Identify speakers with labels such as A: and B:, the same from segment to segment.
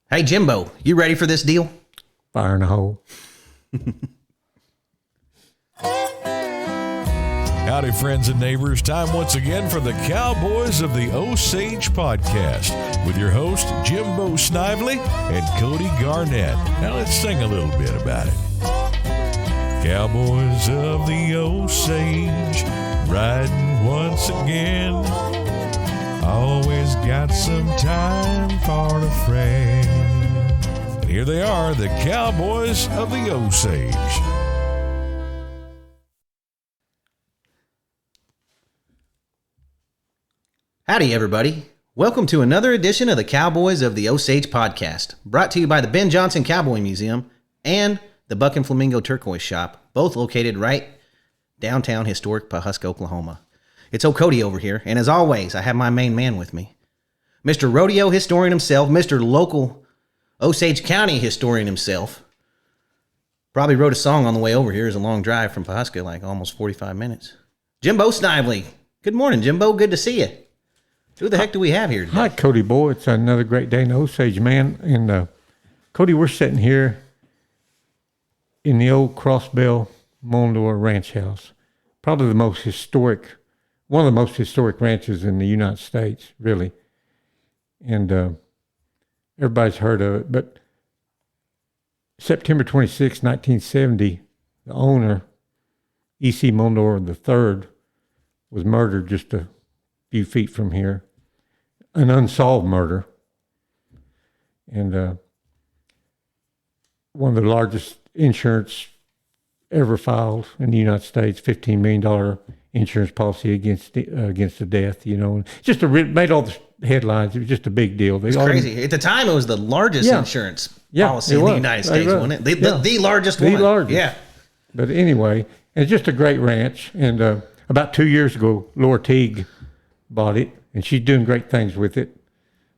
A: Hey, Jimbo, you ready for this deal?
B: Fire in a hole.
C: Howdy, friends and neighbors. Time once again for the Cowboys of the Osage podcast with your host, Jimbo Snively and Cody Garnett. Now let's sing a little bit about it. Cowboys of the Osage, riding once again. Always got some time for a friend. And here they are, the Cowboys of the Osage.
A: Howdy, everybody. Welcome to another edition of the Cowboys of the Osage podcast, brought to you by the Ben Johnson Cowboy Museum and the Buck and Flamingo Turquoise Shop, both located right downtown historic Pawhuska, Oklahoma. It's old Cody over here, and as always, I have my main man with me, Mr. Rodeo Historian himself, Mr. Local Osage County Historian himself. Probably wrote a song on the way over here. It's a long drive from Pawhuska, like almost 45 minutes. Jimbo Snively. Good morning, Jimbo. Good to see you. Who the heck do we have here today?
B: Hi, Cody boy. It's another great day in Osage, man. And Cody, we're sitting here in the old Crossbell Mondor Ranch House. Probably the most historic, one of the most historic ranches in the United States, really. And everybody's heard of it. But September 26, 1970, the owner, EC Mullendore III, was murdered just a few feet from here. An unsolved murder. And one of the largest insurance ever filed in the United States, $15 million insurance policy against the death, you know. Just made all the headlines. It was just a big deal.
A: It's crazy. At the time, it was the largest insurance policy in the United States, wasn't it? The largest one.
B: The largest.
A: Yeah.
B: But anyway, it's just a great ranch. And about 2 years ago, Laura Teague bought it, and she's doing great things with it.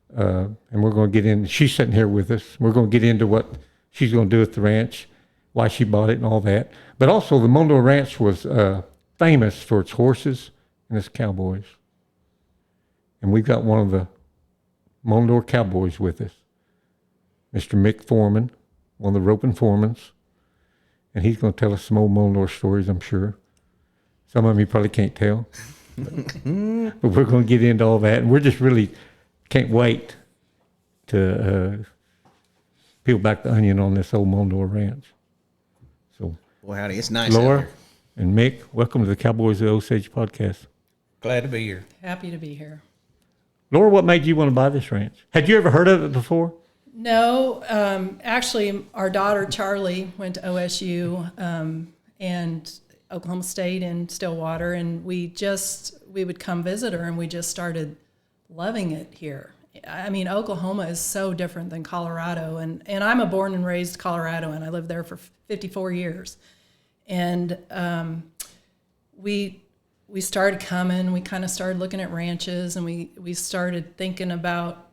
B: And we're going to get in. She's sitting here with us. We're going to get into what she's going to do at the ranch, why she bought it and all that. But also, the Mondor Ranch was famous for its horses and its cowboys. And we've got one of the Mondor Cowboys with us, Mr. Mick Foreman, one of the roping foremans. And he's going to tell us some old Mondor stories, I'm sure. Some of them you probably can't tell. But we're going to get into all that. And we're just really can't wait to peel back the onion on this old Mondor Ranch. So,
A: Well, howdy. It's nice.
B: Laura and Mick, welcome to the Cowboys of the Osage podcast.
A: Glad to be here.
D: Happy to be here.
B: Laura, what made you want to buy this ranch? Had you ever heard of it before?
D: No, actually, our daughter Charlie went to OSU and Oklahoma State and Stillwater, and we would come visit her, and we just started loving it here. I mean, Oklahoma is so different than Colorado, and I'm a born and raised Coloradoan. I lived there for 54 years, and we started coming. We kind of started looking at ranches, and we started thinking about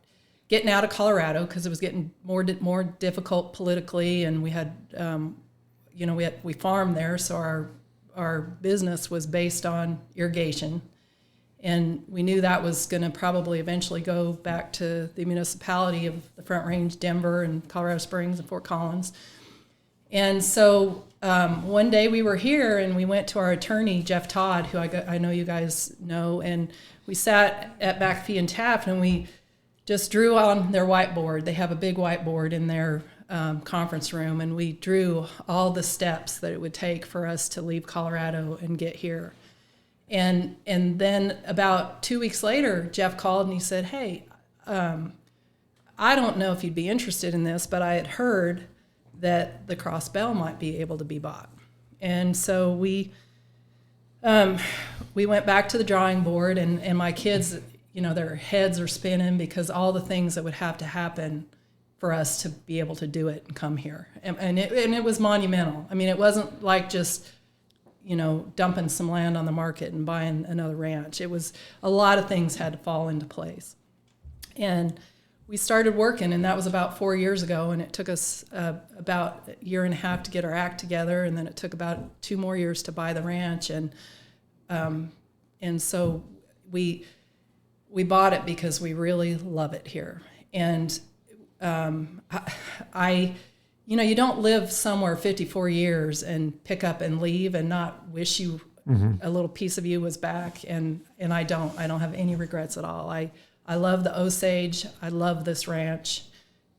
D: getting out of Colorado because it was getting more difficult politically, and we had we farmed there, so our business was based on irrigation. And we knew that was going to probably eventually go back to the municipality of the Front Range, Denver, and Colorado Springs and Fort Collins. And so one day we were here, and we went to our attorney, Jeff Todd, who I know you guys know, and we sat at McAfee and Taft, and we just drew on their whiteboard. They have a big whiteboard in their conference room, and we drew all the steps that it would take for us to leave Colorado and get here. And then about 2 weeks later, Jeff called and he said, "Hey, I don't know if you'd be interested in this, but I had heard that the Cross Bell might be able to be bought." And so we went back to the drawing board, and my kids, you know, their heads are spinning because all the things that would have to happen for us to be able to do it and come here. And it was monumental. I mean, it wasn't like just, you know, dumping some land on the market and buying another ranch. It was a lot of things had to fall into place. And we started working, and that was about 4 years ago, and it took us about a year and a half to get our act together, and then it took about 2 more years to buy the ranch. And so we bought it because we really love it here. And you don't live somewhere 54 years and pick up and leave and not wish you a little piece of you was back. And I don't have any regrets at all. I love the Osage. I love this ranch,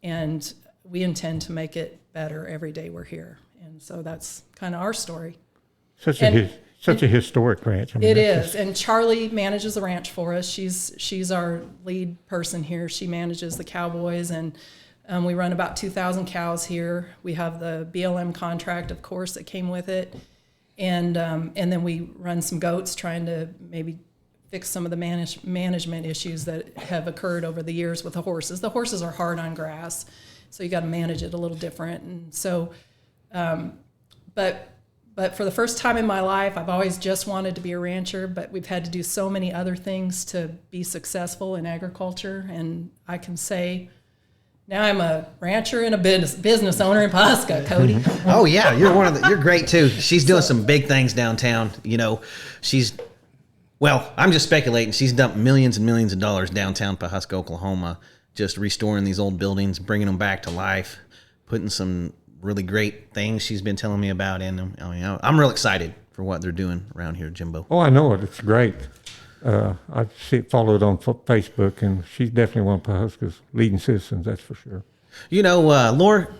D: and we intend to make it better every day we're here. And so that's kind of our story.
B: Such a historic ranch.
D: It is. And Charlie manages the ranch for us. She's our lead person here. She manages the Cowboys, and we run about 2,000 cows here. We have the BLM contract, of course, that came with it. And then we run some goats, trying to maybe fix some of the management issues that have occurred over the years with the horses. The horses are hard on grass, so you got to manage it a little different. And so, but for the first time in my life, I've always just wanted to be a rancher, but we've had to do so many other things to be successful in agriculture. And I can say now I'm a rancher and a business owner in Pawhuska, Cody.
A: Oh yeah, you're great too. She's doing some big things downtown. I'm just speculating. She's dumped millions and millions of dollars downtown Pawhuska, Oklahoma, just restoring these old buildings, bringing them back to life, putting some really great things she's been telling me about in them. I mean, I'm real excited for what they're doing around here, Jimbo.
B: Oh, I know it. It's great. I see it followed on Facebook, and she's definitely one of Pawhuska's leading citizens, that's for sure.
A: Laura,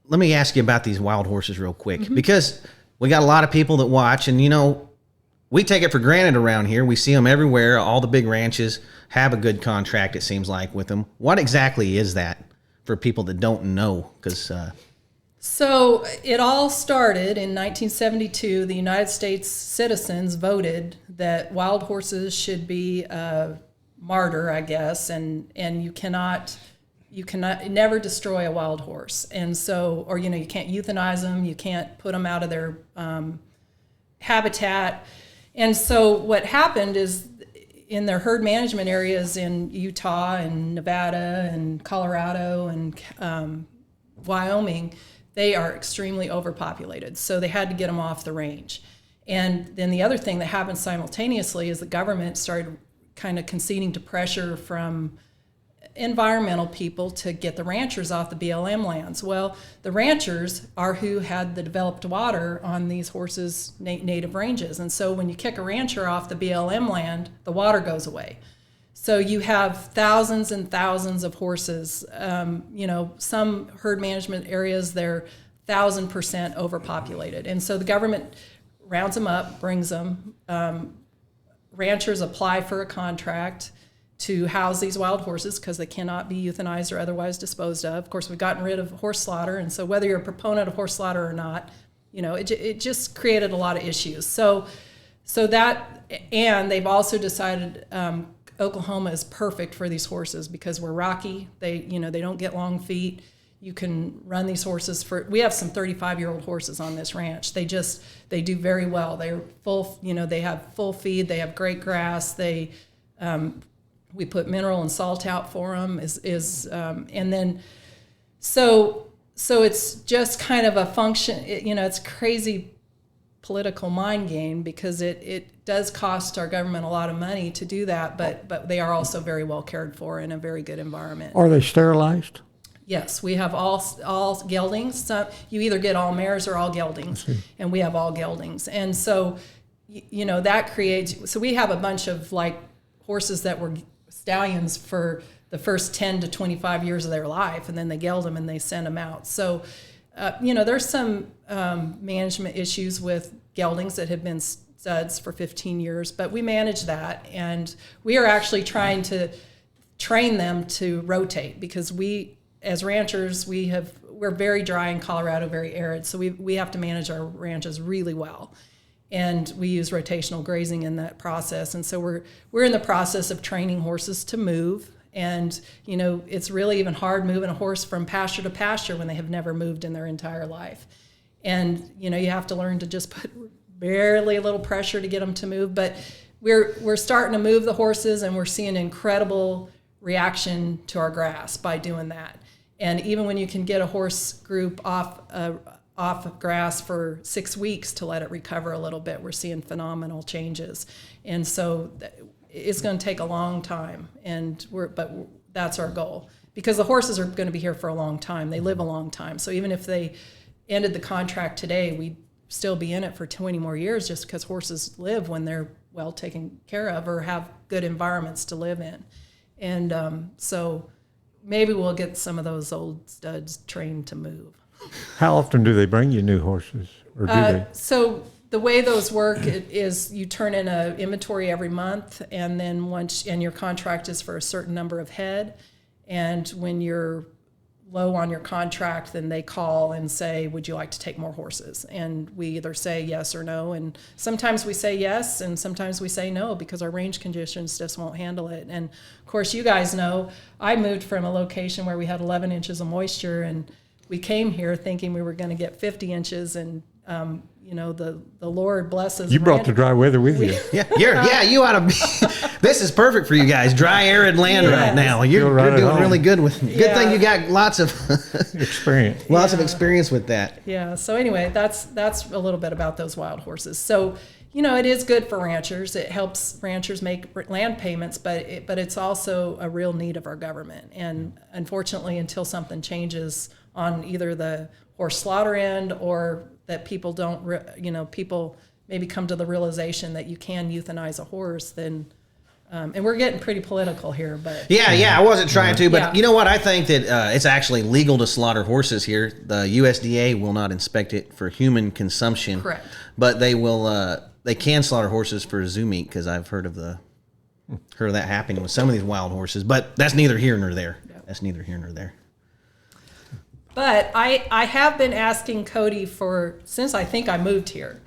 A: let me ask you about these wild horses real quick, because we got a lot of people that watch, and, we take it for granted around here. We see them everywhere. All the big ranches have a good contract, it seems like, with them. What exactly is that for people that don't know?
D: So it all started in 1972. The United States citizens voted that wild horses should be a martyr, I guess, and you cannot never destroy a wild horse. And so, or, you can't euthanize them. You can't put them out of their habitat. And so what happened is, in their herd management areas in Utah and Nevada and Colorado and Wyoming, they are extremely overpopulated. So they had to get them off the range. And then the other thing that happened simultaneously is the government started kind of conceding to pressure from environmental people to get the ranchers off the BLM lands. Well, the ranchers are who had the developed water on these horses' native ranges. And so when you kick a rancher off the BLM land, the water goes away. So you have thousands and thousands of horses. Some herd management areas, they're 1,000% overpopulated. And so the government rounds them up, brings them. Ranchers apply for a contract to house these wild horses because they cannot be euthanized or otherwise disposed of. Of course, we've gotten rid of horse slaughter, and so whether you're a proponent of horse slaughter or not, it just created a lot of issues. So that, and they've also decided Oklahoma is perfect for these horses because we're rocky. They don't get long feet. You can run these horses we have some 35-year-old horses on this ranch. They do very well. They're full, they have full feed. They have great grass. We put mineral and salt out for them and then, so it's just kind of a function, it's crazy political mind game because it does cost our government a lot of money to do that, but they are also very well cared for in a very good environment.
B: Are they sterilized?
D: Yes, we have all geldings. So you either get all mares or all geldings, and we have all geldings. And so, that creates, so we have a bunch of horses that were stallions for the first 10 to 25 years of their life, and then they geld them and they send them out. So, there's some management issues with geldings that have been studs for 15 years, but we manage that, and we are actually trying to train them to rotate because we, as ranchers, we're very dry in Colorado, very arid, so we have to manage our ranches really well. And we use rotational grazing in that process. And so we're in the process of training horses to move. And, it's really even hard moving a horse from pasture to pasture when they have never moved in their entire life. And, you have to learn to just put barely a little pressure to get them to move. But we're starting to move the horses, and we're seeing incredible reaction to our grass by doing that. And even when you can get a horse group off of grass for 6 weeks to let it recover a little bit, we're seeing phenomenal changes. And so it's going to take a long time, but that's our goal. because the horses are going to be here for a long time. They live a long time. So even if they ended the contract today, we'd still be in it for 20 more years, just because horses live when they're well taken care of or have good environments to live in. And so maybe we'll get some of those old studs trained to move.
B: How often do they bring you new horses, or do they?
D: So the way those work is you turn in an inventory every month, and then and your contract is for a certain number of head. And when you're low on your contract, then they call and say, would you like to take more horses? And we either say yes or no. And sometimes we say yes, and sometimes we say no, because our range conditions just won't handle it. And of course, you guys know, I moved from a location where we had 11 inches of moisture, and we came here thinking we were going to get 50 inches, and the Lord blesses.
B: You brought the dry weather with you.
A: You ought to be. This is perfect for you guys. Dry, arid land right now. You're doing really good with. Good thing you got lots of
B: experience.
A: Lots of experience with that.
D: Yeah. So anyway, that's a little bit about those wild horses. So it is good for ranchers. It helps ranchers make land payments, but it's also a real need of our government. And unfortunately, until something changes on either the horse slaughter end, or that people people maybe come to the realization that you can euthanize a horse, then, and we're getting pretty political here, but.
A: Yeah, I wasn't trying to, but you know what? I think that it's actually legal to slaughter horses here. The USDA will not inspect it for human consumption.
D: Correct.
A: But they will, they can slaughter horses for zoo meat, because I've heard of that happening with some of these wild horses, but that's neither here nor there. Yep. That's neither here nor there.
D: But I have been asking Cody since I think I moved here.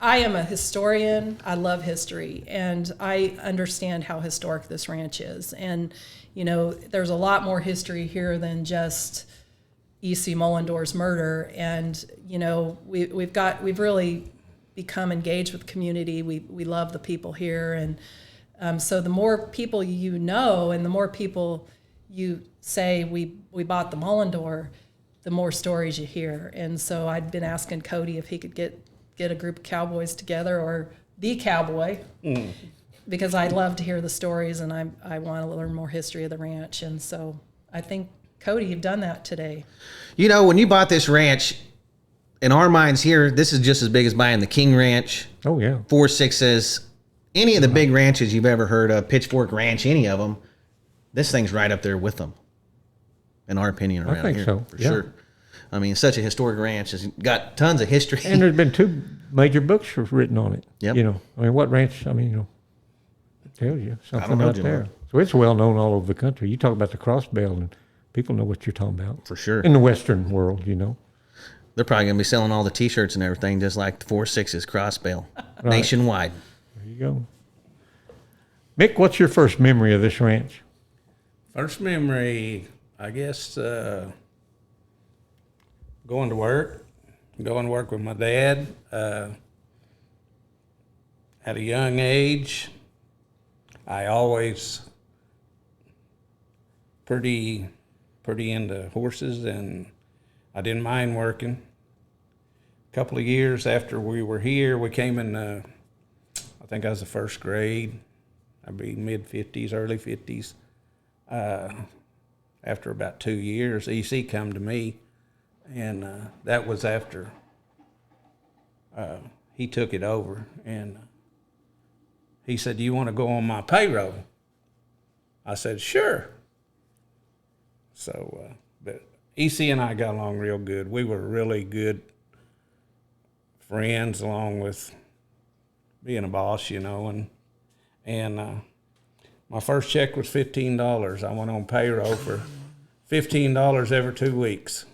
D: I am a historian. I love history, and I understand how historic this ranch is. And, there's a lot more history here than just EC Mullendore's murder. And, we've really become engaged with the community. We love the people here. And so the more people and the more people you say we bought the Mullendore, the more stories you hear. And so I'd been asking Cody if he could get a group of cowboys together, or the cowboy, because I love to hear the stories, and I want to learn more history of the ranch. And so I think, Cody, you've done that today.
A: When you bought this ranch, in our minds here, this is just as big as buying the King Ranch.
B: Oh, yeah.
A: 4.6s, any of the big ranches you've ever heard of, Pitchfork Ranch, any of them, this thing's right up there with them, in our opinion, around here. I think so, for sure. I mean, such a historic ranch. It's got tons of history.
B: And there's been 2 major books written on it.
A: Yep.
B: What ranch, it tells you something out there. So it's well known all over the country. You talk about the Crossbell, and people know what you're talking about.
A: For sure.
B: In the Western world,
A: They're probably going to be selling all the T-shirts and everything, just like the 4.6's Crossbell, nationwide.
B: There you go. Mick, what's your first memory of this ranch?
E: First memory, I guess, going to work with my dad at a young age. I always pretty into horses, and I didn't mind working. A couple of years after we were here, we came in, I think I was the first grade. I'd be mid-50s, early 50s. After about 2 years, EC come to me, and that was after he took it over, and he said, "Do you want to go on my payroll?" I said, "Sure." So, but EC and I got along real good. We were really good friends, along with being a boss, and my first check was $15. I went on payroll for $15 every 2 weeks.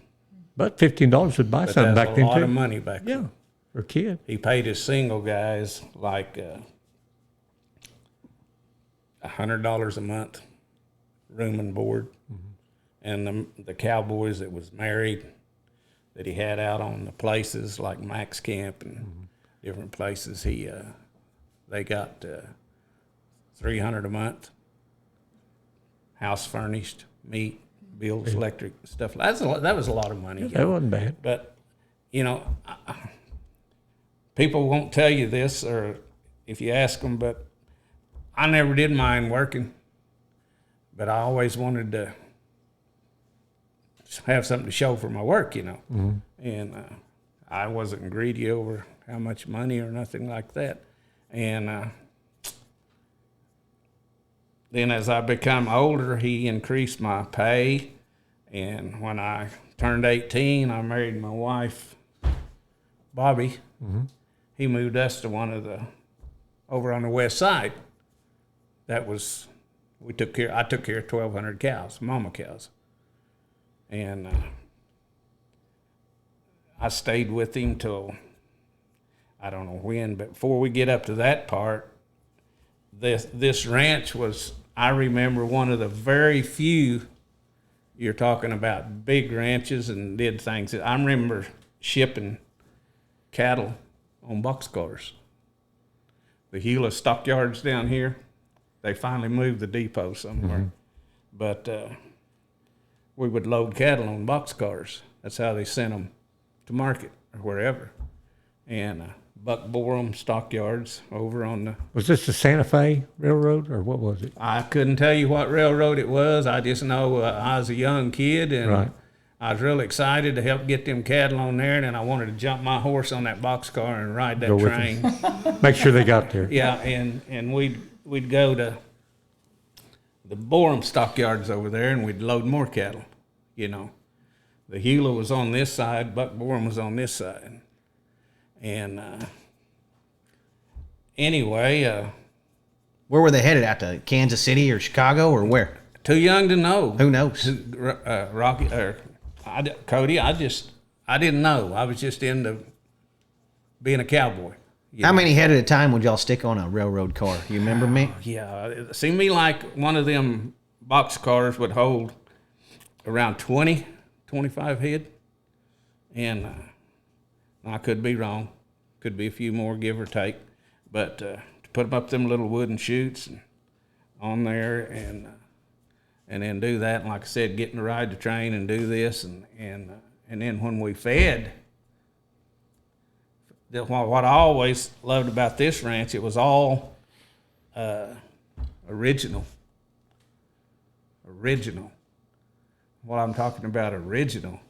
B: But $15 would buy something back then, too.
E: That's a lot of money back then.
B: Yeah, for a kid.
E: He paid his single guys like $100 a month, room and board. Mm-hmm. And the Cowboys that was married, that he had out on the places like Max Camp and different places, they got $300 a month, house furnished, meat, bills, electric, stuff. That was a lot of money.
B: That wasn't bad.
E: But, people won't tell you this, or if you ask them, but I never did mind working. But I always wanted to have something to show for my work, And I wasn't greedy over how much money or nothing like that. And then as I become older, he increased my pay. And when I turned 18, I married my wife, Bobby. He moved us to over on the west side. I took care of 1,200 cows, mama cows. And I stayed with him till, I don't know when, but before we get up to that part, this ranch was, I remember, one of the very few, you're talking about big ranches and did things. I remember shipping cattle on boxcars. The Gila stockyards down here, they finally moved the depot somewhere. But we would load cattle on boxcars. That's how they sent them to market or wherever. And buck Borum stockyards over on the...
B: Was this the Santa Fe Railroad, or what was it?
E: I couldn't tell you what railroad it was. I just know I was a young kid, and
B: Right.
E: I was really excited to help get them cattle on there, and then I wanted to jump my horse on that boxcar and ride that
B: Go with
E: train.
B: Make sure they got there.
E: Yeah, and we'd go to the Borum stockyards over there, and we'd load more cattle, The Gila was on this side, Buck Borum was on this side. And anyway...
A: Where were they headed? Out to Kansas City or Chicago or where?
E: Too young to know.
A: Who knows?
E: Rocky or Cody, I didn't know. I was just into being a cowboy.
A: How many head at a time would y'all stick on a railroad car? You remember me?
E: Yeah, it seemed me like one of them box cars would hold around 20, 25 head. And I could be wrong. Could be a few more, give or take. But to put them up them little wooden chutes and on there and then do that, and like I said, getting to ride the train and do this, and then when we fed, what I always loved about this ranch, it was all original. What I'm talking about original,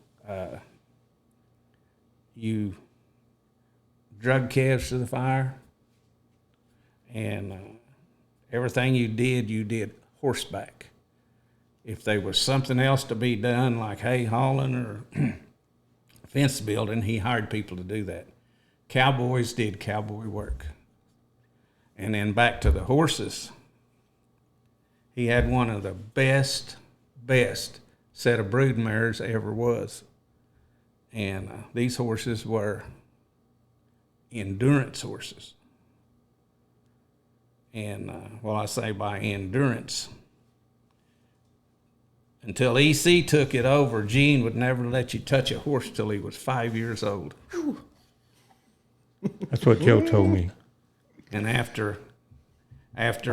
E: you drug calves to the fire, and everything you did horseback. If there was something else to be done, like hay hauling or fence building, he hired people to do that. Cowboys did cowboy work. And then back to the horses. He had one of the best set of brood mares ever was. And these horses were endurance horses. And I say by endurance, until EC took it over, Gene would never let you touch a horse till he was 5 years old.
B: That's what Joe told me.
E: And after EC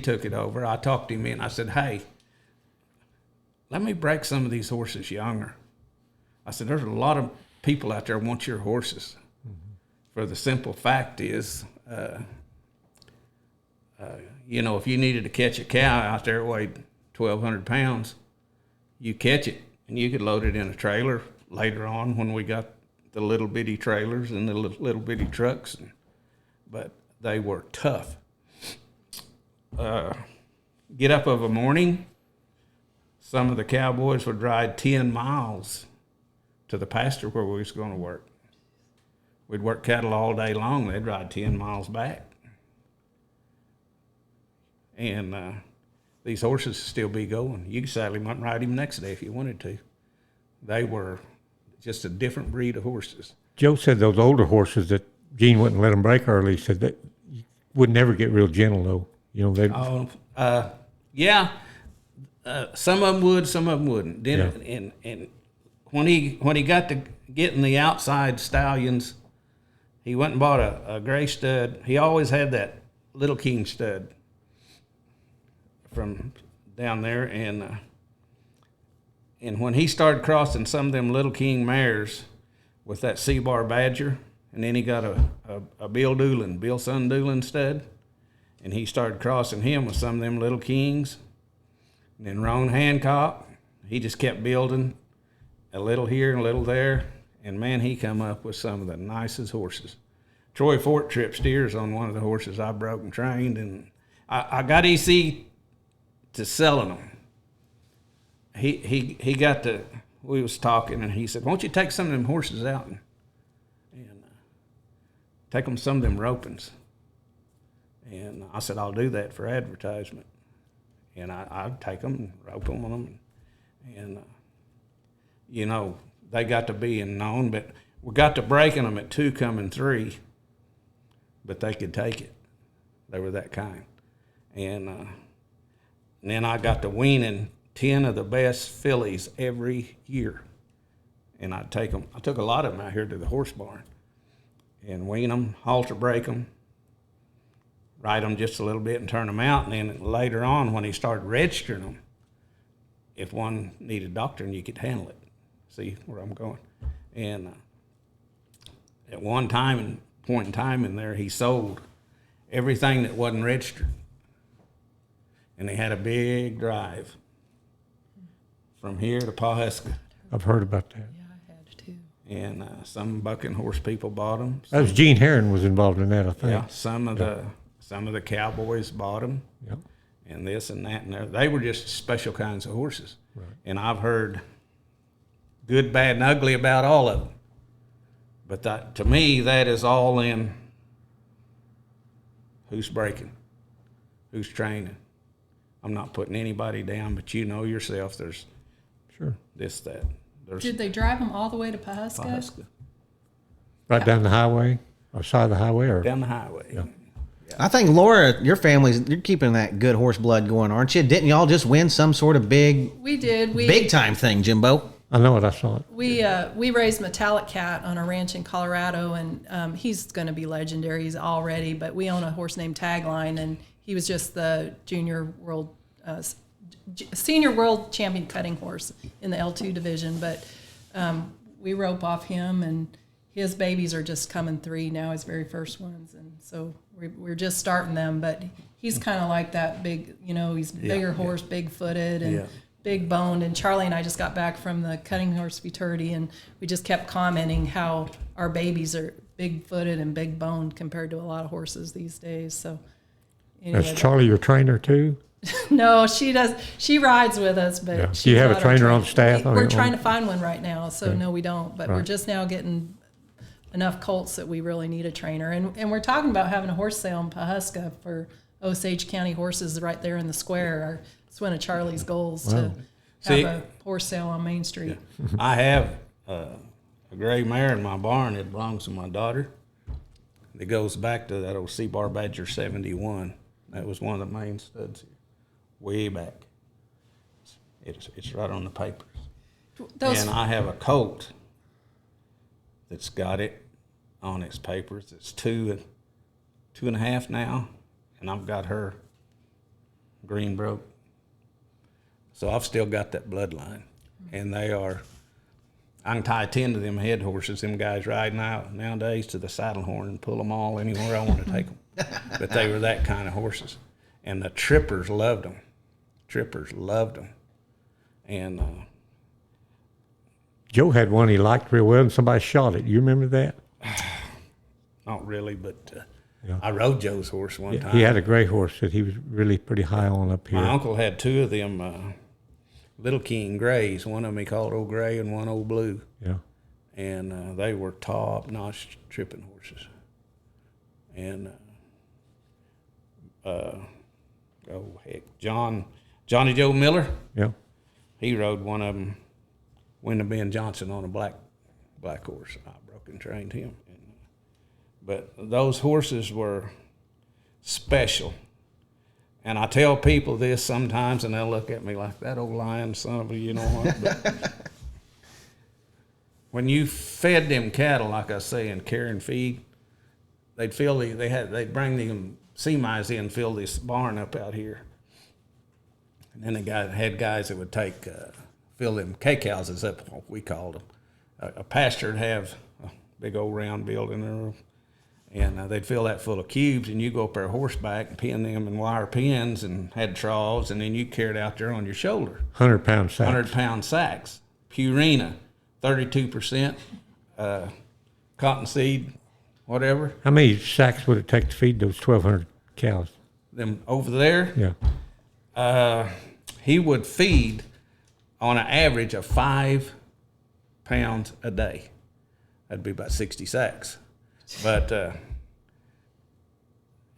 E: took it over, I talked him in. I said, hey, let me break some of these horses younger. I said, there's a lot of people out there want your horses. For the simple fact is, if you needed to catch a cow out there that weighed 1,200 pounds, you catch it and you could load it in a trailer later on when we got the little bitty trailers and the little bitty trucks. But they were tough. Get up of a morning, some of the cowboys would ride 10 miles to the pasture where we was going to work. We'd work cattle all day long. They'd ride 10 miles back. And these horses still be going. You could saddle him up and ride him next day if you wanted to. They were just a different breed of horses.
B: Joe said those older horses that Gene wouldn't let them break early, said that you would never get real gentle, though.
E: Yeah. Some of them would, some of them wouldn't. Then, and when he got to getting the outside stallions, he went and bought a gray stud. He always had that Little King stud from down there, and when he started crossing some of them Little King mares with that C-bar Badger, and then he got a Bill Son Doolin stud, and he started crossing him with some of them Little Kings. And then Ron Hancock, he just kept building a little here and a little there. And, man, he come up with some of the nicest horses. Troy Fort Trip steers on one of the horses I broke and trained. And I got EC to selling them. He got to, we was talking, and he said, why don't you take some of them horses out and take them some of them ropings. And I said, I'll do that for advertisement. And I'd take them and rope them on them. And you know, they got to being known, but we got to breaking them at 2 coming 3, but they could take it. They were that kind. And then I got to weaning 10 of the best fillies every year. And I'd take them, I took a lot of them out here to the horse barn and wean them, halter break them, ride them just a little bit and turn them out. And then later on, when he started registering them, if one needed doctoring, you could handle it. See where I'm going? And at one time, point in time in there, he sold everything that wasn't registered. And they had a big drive from here to Pawhuska.
B: I've heard about that.
D: Yeah, I had too.
E: And some bucking horse people bought them.
B: That was Gene Herron was involved in that, I think.
E: Yeah, some of the Cowboys bought them.
B: Yep.
E: And this and that and that. They were just special kinds of horses. Right. And I've heard good, bad, and ugly about all of them. But that, to me, that is all in who's breaking, who's training. I'm not putting anybody down, but you know yourself, there's
B: sure
E: this, that. There's
D: Did they drive them all the way to Pawhuska?
E: Pawhuska.
B: Right down the highway, or side of the highway, or
E: Down the highway.
B: Yeah.
A: I think, Laura, your you're keeping that good horse blood going, aren't you? Didn't y'all just win some sort of big time thing, Jimbo?
B: I know it. I saw it.
D: We raised Metallic Cat on a ranch in Colorado, and he's going to be legendary. He's already, but we own a horse named Tagline, and he was just the senior world champion cutting horse in the L2 division. But we rope off him, and his babies are just coming 3 now, his very first ones, and so we're just starting them. But he's kind of like that big, he's bigger horse, big-footed, and big boned. And Charlie and I just got back from the cutting horse futurity, and we just kept commenting how our babies are big-footed and big-boned compared to a lot of horses these days. So anyway,
B: Is Charlie your trainer too?
D: No, she does. She rides with us, but
B: Yeah. Do you have a trainer on staff?
D: We're trying to find one right now, so
B: Okay.
D: no, we don't. But
B: Right.
D: we're just now getting enough colts that we really need a trainer. And we're talking about having a horse sale in Pawhuska for Osage County horses right there in the square. It's one of Charlie's goals to have a horse sale on Main Street.
E: I have a gray mare in my barn that belongs to my daughter. It goes back to that old C-Bar Badger 71. That was one of the main studs here, way back. It's right on the papers. And I have a colt that's got it on its papers. It's 2.5 now, and I've got her green broke. So I've still got that bloodline, and they are. I can tie 10 to them head horses. Them guys riding out nowadays to the saddle horn and pull them all anywhere I want to take them. But they were that kind of horses, and the trippers loved them. And
B: Joe had one he liked real well, and somebody shot it. You remember that?
E: not really, but
B: Yeah.
E: I rode Joe's horse one time.
B: He had a gray horse that he was really pretty high on up here.
E: My uncle had 2 of them Little King Grays. One of them he called Old Gray and one Old Blue.
B: Yeah.
E: And they were top-notch tripping horses. And, Johnny Joe Miller,
B: Yeah.
E: he rode one of them, Wyndham Ben Johnson, on a black horse. I broke and trained him. But those horses were special. And I tell people this sometimes, and they'll look at me like, that old lion son of a, you know what. But when you fed them cattle, like I say, in care and feed, they'd bring them semis in, fill this barn up out here. And then they had guys that would fill them cake houses up, what we called them. A pasture would have a big old round building there, And they'd fill that full of cubes, and you go up there horseback and pin them in wire pins and had troughs, and then you carry it out there on your shoulder.
B: 100-pound sacks.
E: 100-pound sacks. Purina, 32%, cottonseed, whatever.
B: How many sacks would it take to feed those 1,200 cows?
E: Them over there,
B: Yeah.
E: he would feed on an average of 5 pounds a day. That'd be about 60 sacks. But,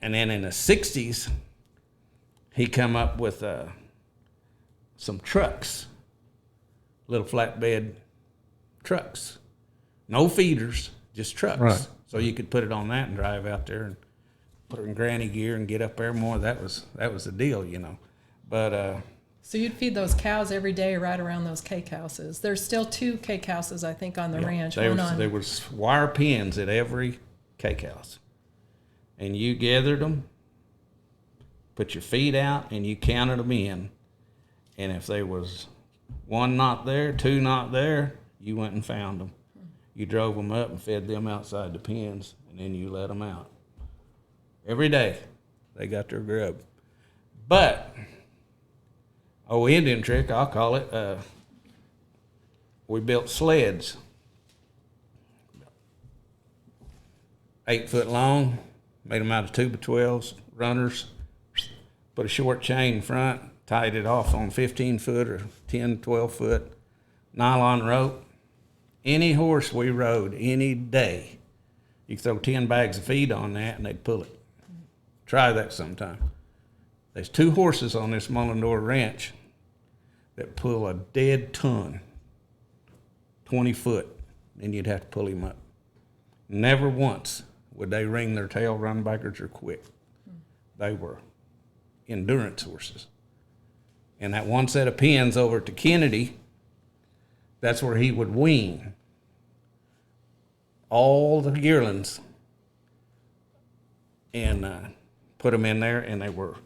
E: and then in the 60s, he come up with some trucks, little flatbed trucks. No feeders, just trucks.
B: Right.
E: So you could put it on that and drive out there and put it in granny gear and get up there more. That was the deal, you know. But
D: So you'd feed those cows every day right around those cake houses. There's still 2 cake houses, I think, on the ranch.
E: there was wire pins at every cake house. And you gathered them, put your feet out, and you counted them in. And if there was 1 not there, 2 not there, you went and found them. You drove them up and fed them outside the pens, and then you let them out. Every day, they got their grub. But, Indian trick, I'll call it, we built sleds. 8 foot long, made them out of 2x12s, runners, put a short chain in front, tied it off on 15 foot or 10, 12 foot nylon rope. Any horse we rode any day, you could throw 10 bags of feed on that and they'd pull it. Try that sometime. There's 2 horses on this Mullendore ranch that pull a dead ton, 20 foot, and you'd have to pull him up. Never once would they wring their tail, run backwards, or quit. They were endurance horses. And that one set of pins over to Kennedy, that's where he would wean all the yearlings and put them in there, and they were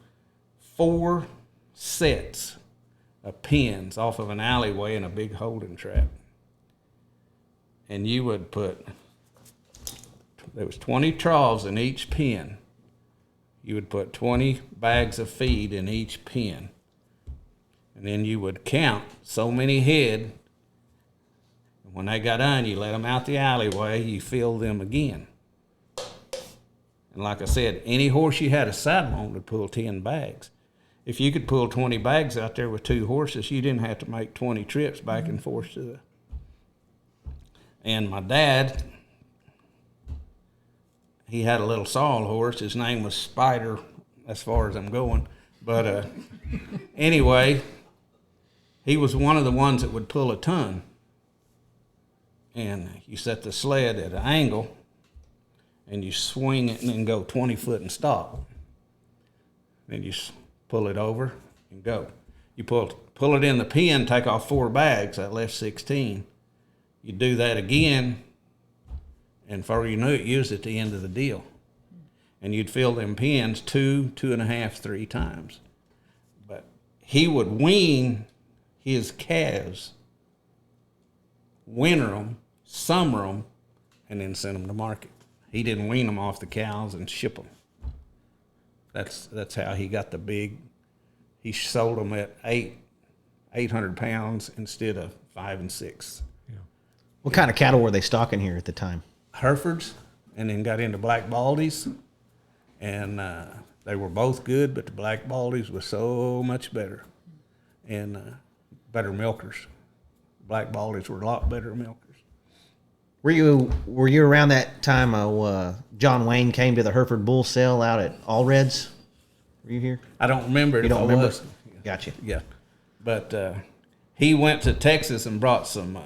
E: 4 sets of pins off of an alleyway in a big holding trap. And you would put, there was 20 troughs in each pen. You would put 20 bags of feed in each pen. And then you would count so many head. And when they got done, you let them out the alleyway, you filled them again. And like I said, any horse you had a saddle on would pull 10 bags. If you could pull 20 bags out there with 2 horses, you didn't have to make 20 trips back and forth to the... And my dad, he had a little sorrel horse. His name was Spider, as far as I'm going. But anyway, he was one of the ones that would pull a ton. And you set the sled at an angle, and you swing it and then go 20 foot and stop. Then you pull it over and go. You pull it in the pen, take off 4 bags, that left 16. You do that again, and before you knew it, you was at the end of the deal. And you'd fill them pens 2, 2.5, 3 times. But he would wean his calves, winter them, summer them, and then send them to market. He didn't wean them off the cows and ship them. That's how he got the big. He sold them at 800 pounds instead of 5 and 6.
A: What kind of cattle were they stocking here at the time?
E: Herefords, and then got into black baldies, and they were both good, but the black baldies were so much better, and better milkers. Black baldies were a lot better milkers.
A: Were you around that time John Wayne came to the Hereford Bull Sale out at Allred's? Were you here?
E: I don't remember.
A: You don't remember? Gotcha.
E: Yeah, but he went to Texas and brought some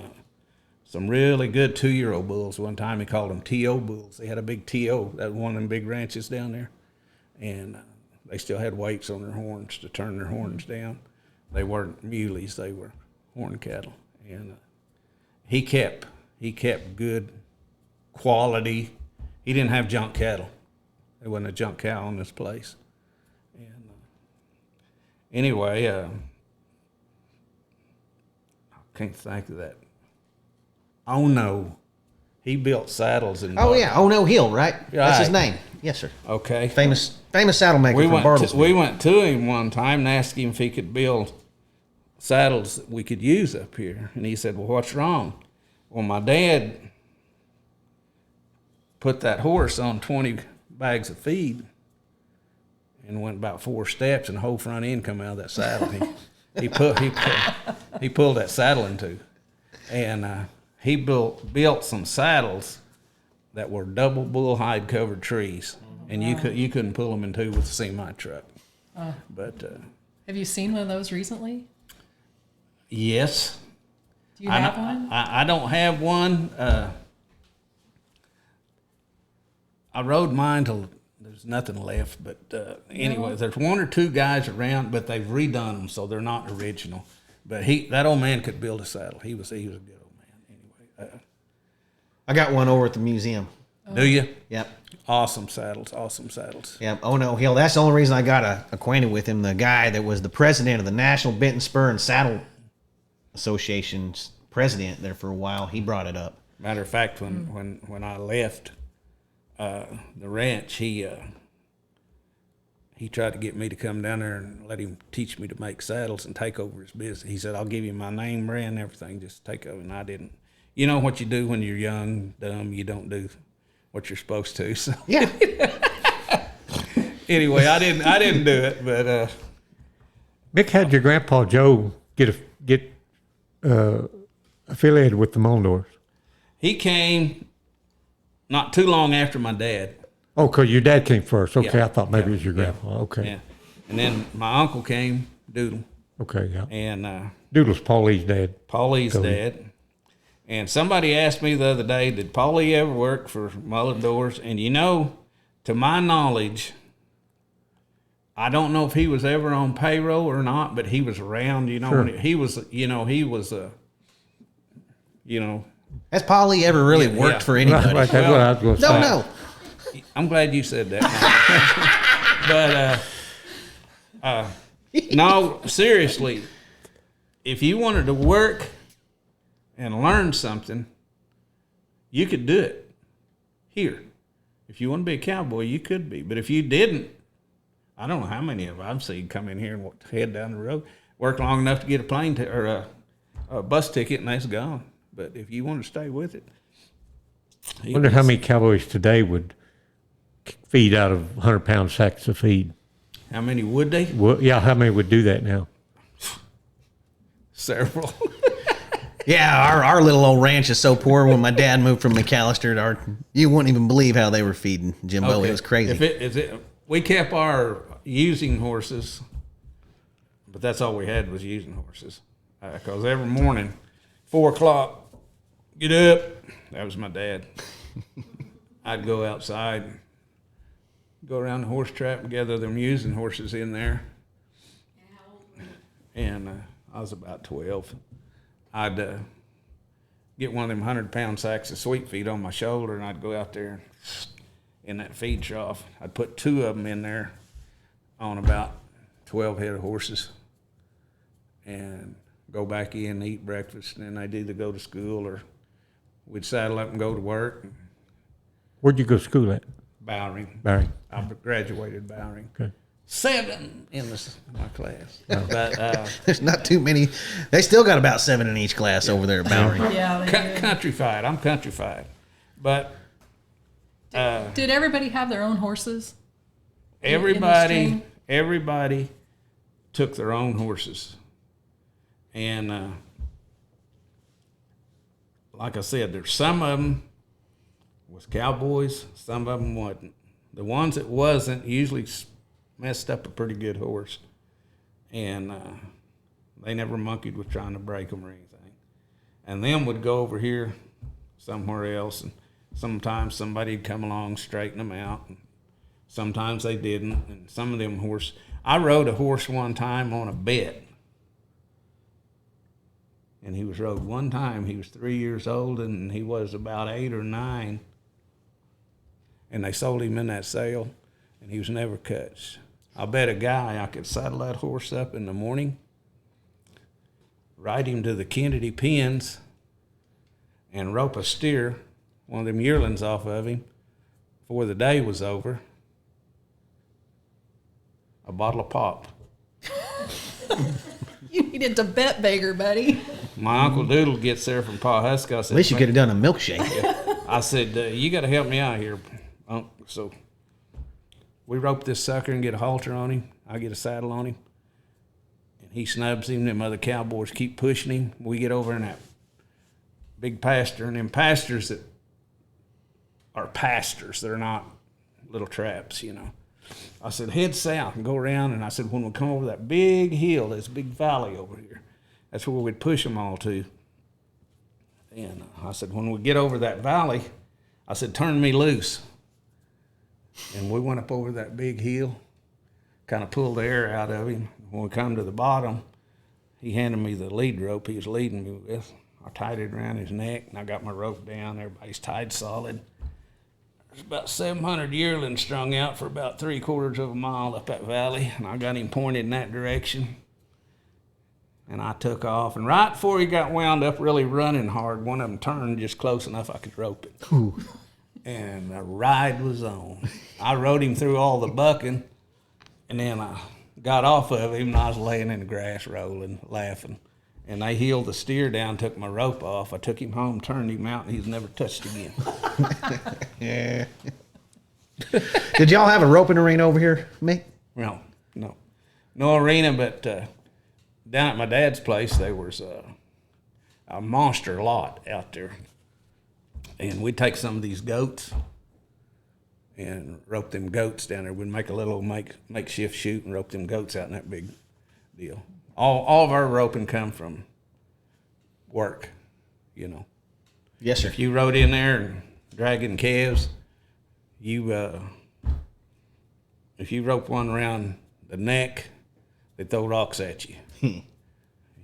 E: really good 2-year-old bulls. One time he called them T.O. bulls. They had a big T.O. That was one of them big ranches down there, and they still had weights on their horns to turn their horns down. They weren't muleys; they were horn cattle, and he kept good quality. He didn't have junk cattle. There wasn't a junk cow on this place. And anyway, I can't think of that. Oh no, He built saddles in.
A: Oh yeah, Oh No Hill, right? That's his
E: Right.
A: name. Yes, sir.
E: Okay.
A: Famous saddle maker
E: We
A: from
E: went.
A: Bartlesville.
E: We went to him one time and asked him if he could build saddles that we could use up here, and he said, "Well, what's wrong?" Well, my dad put that horse on 20 bags of feed and went about 4 steps, and the whole front end come out of that saddle. He pulled that saddle in two, and he built some saddles that were double bull hide covered trees, and you couldn't pull them in two with a semi truck. But
D: Have you seen one of those recently?
E: yes,
D: Do you have one?
E: I don't have one. I rode mine till there's nothing left. But anyway, there's 1 or 2 guys around, but they've redone them, so they're not original. But that old man could build a saddle. He was a good old man. Anyway,
A: I got one over at the museum.
E: do you?
A: Yep.
E: Awesome saddles. Awesome saddles.
A: Yep. Oh No Hill. That's the only reason I got acquainted with him. The guy that was the president of the National Bent and Spur and Saddle Association's president there for a while. He brought it up.
E: Matter of fact, when I left the ranch, he tried to get me to come down there and let him teach me to make saddles and take over his business. He said, "I'll give you my name, brand, everything, just take over." And I didn't. You know what you do when you're young, dumb, you don't do what you're supposed to. So
A: Yeah.
E: anyway, I didn't do it, but
B: Mick had your grandpa Joe get affiliated with the Mondors.
E: he came not too long after my dad.
B: Oh, because your dad came first. Okay,
E: Yeah.
B: I thought maybe
E: Yeah.
B: it was your grandpa. Okay.
E: Yeah. And then my uncle came, Doodle,
B: Okay, yeah.
E: and
B: Doodle's Paulie's dad.
E: Paulie's
B: Cody.
E: dad. And somebody asked me the other day, did Paulie ever work for Mullendores? And to my knowledge, I don't know if he was ever on payroll or not, but he was around,
B: Sure.
E: when he was
A: Has Polly ever really worked
E: yeah.
A: for anybody?
B: Right, that's what I was going to say.
A: No.
E: I'm glad you said that. But no, seriously, if you wanted to work and learn something, you could do it here. If you want to be a cowboy, you could be. But if you didn't, I don't know how many of them I've seen come in here and head down the road, work long enough to get a plane or a bus ticket, and that's gone. But if you want to stay with it,
B: I wonder how many cowboys today would feed out of 100-pound sacks of feed.
E: How many would they?
B: Well, yeah, how many would do that now?
E: Several.
A: Yeah, our little old ranch is so poor. When my dad moved from McAllister, you wouldn't even believe how they were feeding Jimbo.
E: Okay.
A: It was crazy.
E: We kept our using horses, but that's all we had was using horses. Because every morning, 4 o'clock, get up. That was my dad. I'd go outside, go around the horse trap and gather them using horses in there. And I was about 12. I'd get one of them 100-pound sacks of sweet feed on my shoulder, and I'd go out there in that feed trough. I'd put 2 of them in there on about 12 head of horses and go back in and eat breakfast, and then I'd either go to school or we'd saddle up and go to work.
B: Where'd you go to school at?
E: Bowring.
B: Barry.
E: I graduated Bowring.
B: Okay.
E: 7 in my class. But
A: There's not too many. They still got about 7 in each class over there at Bowery.
D: Yeah. They did.
E: countrified. I'm countrified. But
D: Did everybody have their own horses?
E: everybody took their own horses. And like I said, there's some of them was cowboys, some of them wasn't. The ones that wasn't usually messed up a pretty good horse. And they never monkeyed with trying to break them or anything. And them would go over here somewhere else, and sometimes somebody'd come along, straighten them out, and sometimes they didn't. And some of them horse, I rode a horse one time on a bet. And he was rode one time. He was 3 years old, and he was about 8 or 9. And they sold him in that sale, and he was never cut. I bet a guy I could saddle that horse up in the morning, ride him to the Kennedy pens, and rope a steer one of them yearlings off of him before the day was over. A bottle of pop.
D: You needed to bet bigger, buddy.
E: My Uncle Doodle gets there from Pa Husk. I said,
A: At least you could have done a milkshake.
E: I said, you got to help me out here, Uncle. So we rope this sucker and get a halter on him. I get a saddle on him. And he snubs him. Them other cowboys keep pushing him. We get over in that big pasture. And them pastures that are pastures, they're not little traps, you know. I said, head south and go around. And I said, when we come over that big hill, this big valley over here, that's where we'd push them all to. And I said, when we get over that valley, I said, turn me loose. And we went up over that big hill, kind of pulled the air out of him. When we come to the bottom, he handed me the lead rope he was leading me with. I tied it around his neck, and I got my rope down. Everybody's tied solid. There's about 700 yearlings strung out for about 3/4 of a mile up that valley, and I got him pointed in that direction. And I took off, and right before he got wound up really running hard, one of them turned just close enough I could rope it.
A: Ooh.
E: And the ride was on. I rode him through all the bucking, and then I got off of him, and I was laying in the grass rolling, laughing. And they heeled the steer down, took my rope off. I took him home, turned him out, and he's never touched again.
A: Yeah. Did y'all have a roping arena over here, Mick?
E: No. No arena, but down at my dad's place, there was a monster lot out there. And we'd take some of these goats and rope them goats down there. We'd make a little makeshift chute and rope them goats out in that big deal. All of our roping come from work, you know.
A: Yes, sir.
E: If you rode in there and dragging calves, if you rope one around the neck, they'd throw rocks at you.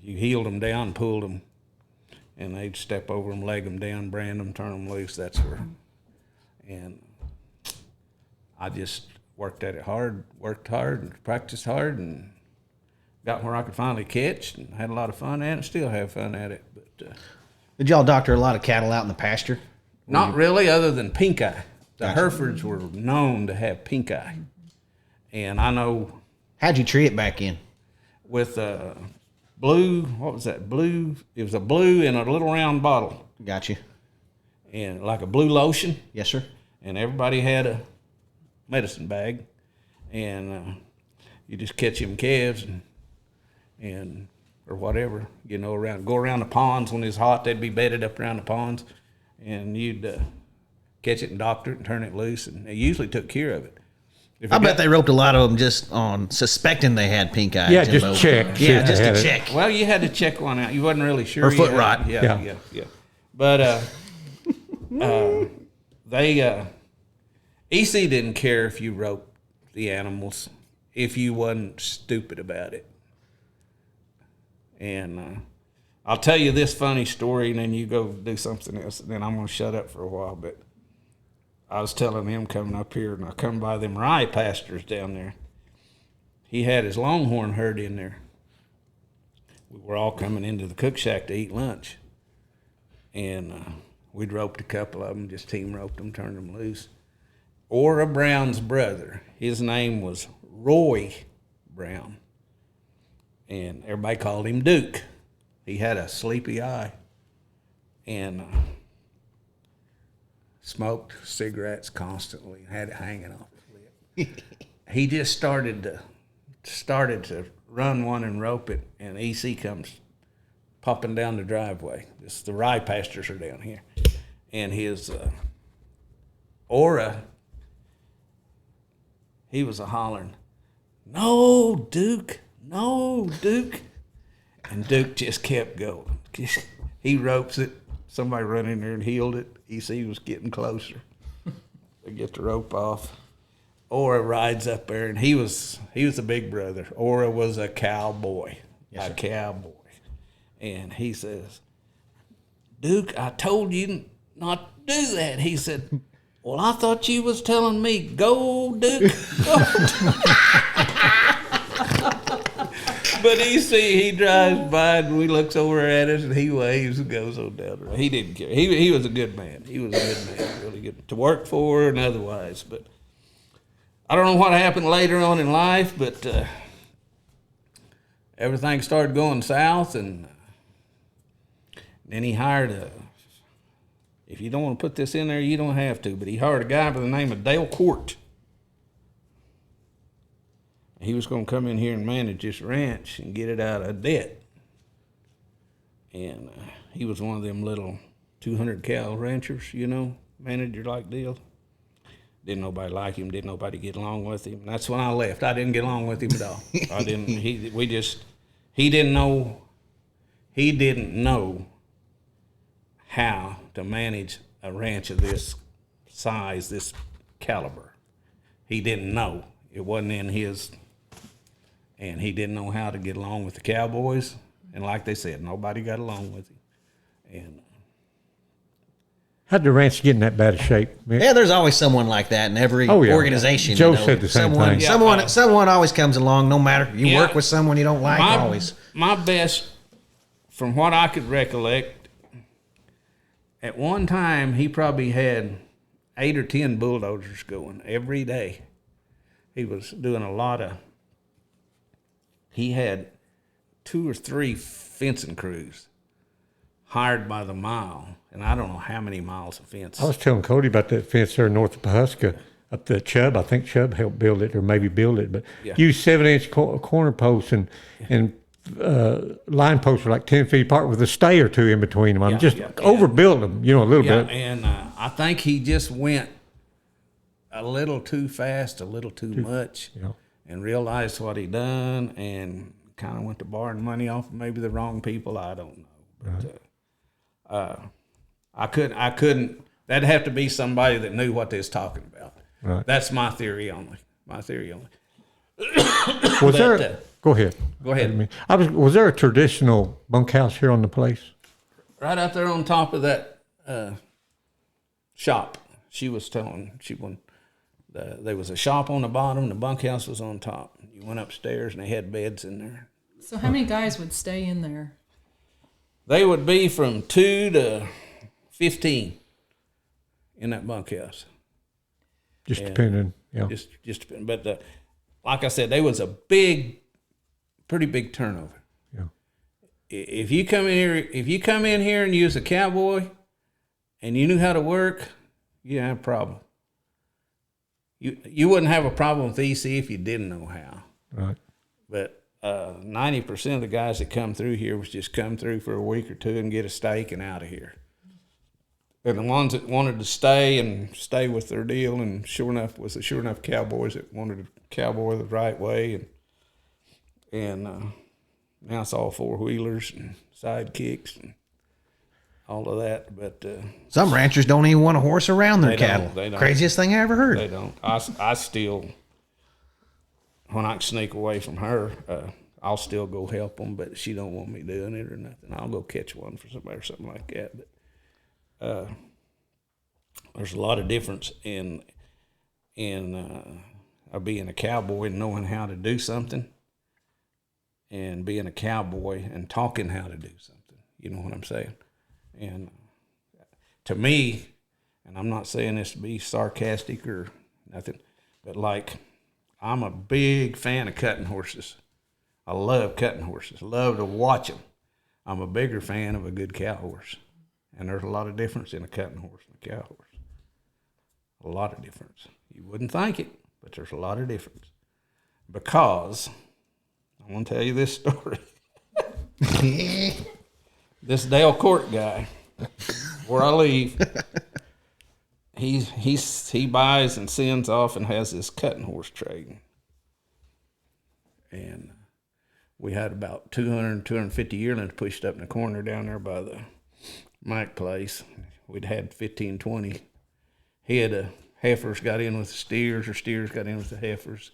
E: You heeled them down, pulled them, and they'd step over them, leg them down, brand them, turn them loose. That's where. And I just worked at it hard, worked hard, and practiced hard, and got where I could finally catch, and had a lot of fun at it, and still have fun at it. But
A: Did y'all doctor a lot of cattle out in the pasture?
E: not really, other than pink eye. The Herefords were known to have pink eye, and I know.
A: How'd you tree it back in?
E: With blue, what was that? Blue. It was a blue in a little round bottle,
A: Got you.
E: and like a blue lotion.
A: Yes, sir.
E: And everybody had a medicine bag, and you just catch them calves and or whatever, you know, go around the ponds when it's hot. They'd be bedded up around the ponds, and you'd catch it and doctor it and turn it loose, and they usually took care of it.
A: I bet they roped a lot of them just on suspecting they had pink eye.
B: Yeah,
A: Jimbo.
B: just check.
A: Yeah,
B: See
A: just
B: if
A: to
B: they had it.
A: check.
E: Well, you had to check one out. You wasn't really sure.
A: Or foot
E: You had-
A: rot.
E: Yeah. But they EC didn't care if you roped the animals if you wasn't stupid about it. And I'll tell you this funny story, and then you go do something else, and then I'm going to shut up for a while. But I was telling him coming up here, and I come by them rye pastures down there. He had his longhorn herd in there. We were all coming into the cook shack to eat lunch. And we'd roped a couple of them, just team roped them, turned them loose. Ora Brown's brother, his name was Roy Brown. And everybody called him Duke. He had a sleepy eye. And smoked cigarettes constantly, had it hanging off his lip. He just started to run one and rope it, and EC comes popping down the driveway. The rye pastures are down here. And his Ora, he was a-hollering, "No, Duke, no, Duke." And Duke just kept going. He ropes it. Somebody run in there and healed it. EC was getting closer. They get the rope off. Ora rides up there, and he was a big brother. Ora was a cowboy,
A: Yes,
E: a cowboy. And he says, "Duke, I told you not to do that." He said, "Well, I thought you was telling me, go, Duke, go." But he drives by and we looks over at us and he waves and goes on down the road. He didn't care. He was a good man. He was a good man, really good to work for and otherwise. But I don't know what happened later on in life, but everything started going south, and then he hired if you don't want to put this in there, you don't have to, but he hired a guy by the name of Dale Court. He was going to come in here and manage this ranch and get it out of debt. And he was one of them little 200 cow ranchers, manager like deal. Didn't nobody like him. Didn't nobody get along with him. And that's when I left. I didn't get along with him at all. I didn't. He didn't know. He didn't know how to manage a ranch of this size, this caliber. He didn't know. It wasn't in his. And he didn't know how to get along with the Cowboys. And like they said, nobody got along with him. And
B: how'd the ranch get in that bad a shape?
A: Yeah, there's always someone like that in every
B: Oh, yeah.
A: organization.
B: Joe said the same thing.
A: Someone always comes along, no matter. You work with someone you don't like, always.
E: My best, from what I could recollect, at one time he probably had 8 or 10 bulldozers going every day. He was doing a lot of. He had 2 or 3 fencing crews hired by the mile, and I don't know how many miles of fence.
B: I was telling Cody about that fence there north of Pawhuska, up the Chubb. I think Chubb helped build it, or maybe build it, but used 7-inch corner posts and line posts were like 10 feet apart with a stay or 2 in between them. I'm overbuilt them, a little bit.
E: And I think he just went a little too fast, a little too much. And realized what he done, and kind of went to borrowing money off maybe the wrong people. I don't know, but I couldn't. That'd have to be somebody that knew what they was talking about.
B: Right.
E: That's my theory only. My theory only.
B: Was there? Go ahead.
E: Go ahead.
B: Was there a traditional bunkhouse here on the place?
E: Right out there on top of that shop. She was telling there was a shop on the bottom, the bunkhouse was on top. You went upstairs and they had beds in there.
D: So how many guys would stay in there?
E: They would be from 2 to 15 in that bunkhouse.
B: Just depending,
E: Just depending. But like I said, there was a pretty big turnover.
B: Yeah.
E: If you come in here and you was a cowboy and you knew how to work, you have a problem. You wouldn't have a problem with EC if you didn't know how.
B: Right.
E: But 90% of the guys that come through here was just come through for a week or two and get a steak and out of here. And the ones that wanted to stay with their deal, and sure enough cowboys that wanted to cowboy the right way, and now it's all 4-wheelers and sidekicks and all of that. But
A: some ranchers don't even want a horse around their cattle.
E: They don't.
A: Craziest thing I ever heard.
E: They don't. I still, when I can sneak away from her, I'll still go help them, but she don't want me doing it or nothing. I'll go catch one for somebody or something like that. But there's a lot of difference in being a cowboy and knowing how to do something, and being a cowboy and talking how to do something. You know what I'm saying? And to me, and I'm not saying this to be sarcastic or nothing, but like, I'm a big fan of cutting horses. I love cutting horses. Love to watch them. I'm a bigger fan of a good cow horse. And there's a lot of difference in a cutting horse and a cow horse. A lot of difference. You wouldn't think it, but there's a lot of difference. Because, I'm going to tell you this story. This Dale Court guy, where I leave, he buys and sends off and has this cutting horse trade. And we had about 250 yearlings pushed up in the corner down there by the Mike place. We'd had 15, 20. He had heifers got in with the steers, or steers got in with the heifers.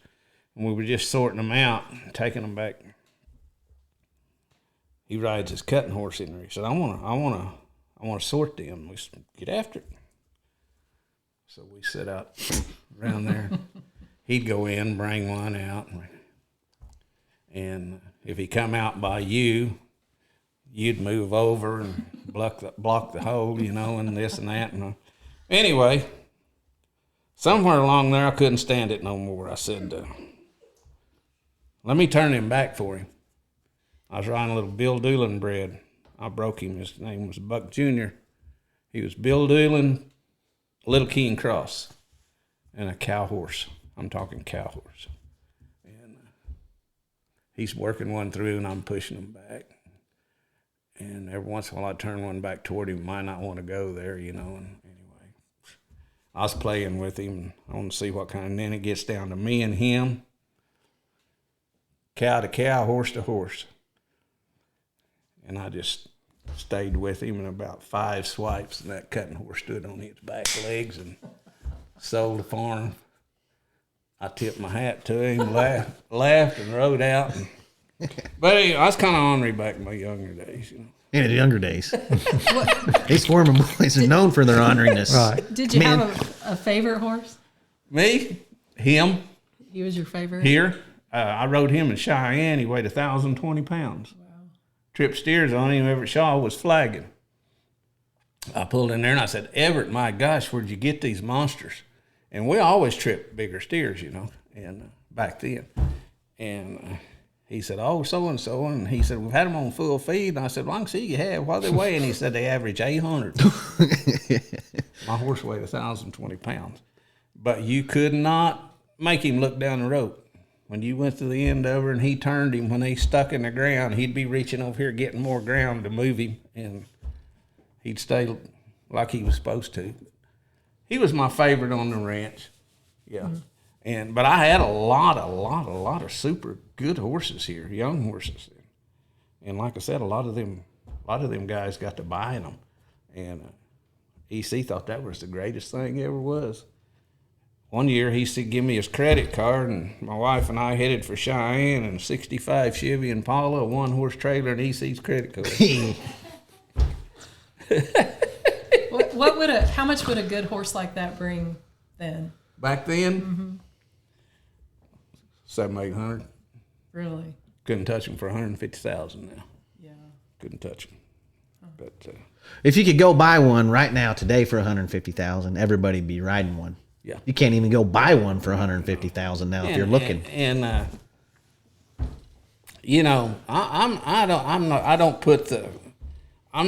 E: And we were just sorting them out and taking them back. He rides his cutting horse in there. He said, I want to sort them. We said, get after it. So we set out around there. He'd go in, bring one out, and if he come out by you, you'd move over and block the hole, you know, and this and that. And anyway, somewhere along there, I couldn't stand it no more. I said, let me turn him back for him. I was riding a little Bill Doolin bred. I broke him. His name was Buck Jr. He was Bill Doolin, Little King Cross, and a cow horse. I'm talking cow horse. And he's working one through, and I'm pushing him back. And every once in a while, I turn one back toward him. Might not want to go there, you know. And anyway, I was playing with him. I want to see what kind. And then it gets down to me and him, cow to cow, horse to horse. And I just stayed with him, and about 5 swipes, and that cutting horse stood on his back legs and sold the farm. I tipped my hat to him, laughed, and rode out. But anyway, I was kind of ornery back in my younger days, you know.
A: In the younger days. These Foreman boys are known for their honoriness.
B: Right.
D: Did you have a favorite horse?
E: Me, him,
D: He was your favorite?
E: here. I rode him in Cheyenne. He weighed 1,020 pounds. Tripped steers on him. Everett Shaw was flagging. I pulled in there and I said, Everett, my gosh, where'd you get these monsters? And we always tripped bigger steers, you know, and back then. And he said, oh, so-and-so. And he said, we've had them on full feed. And I said, well, I can see you have. What are they weigh? And he said, they average 800. My horse weighed 1,020 pounds. But you could not make him look down the rope. When you went to the end of her and he turned him, when they stuck in the ground, he'd be reaching over here getting more ground to move him, and he'd stay like he was supposed to. He was my favorite on the ranch, yeah. Mm-hmm. But I had a lot of super good horses here, young horses, and like I said, a lot of them guys got to buying them, and EC thought that was the greatest thing ever was. One year he said, give me his credit card, and my wife and I headed for Cheyenne, and 65 Chevy Impala, a one-horse trailer, and EC's credit card.
D: How much would a good horse like that bring then?
E: Back then, 700-800.
D: Really?
E: Couldn't touch him for 150,000 now.
D: Yeah.
E: Couldn't touch him. But
A: If you could go buy one right now today for 150,000, everybody'd be riding one.
E: yeah.
A: You can't even go buy one for 150,000 now if you're looking.
E: And you know, I'm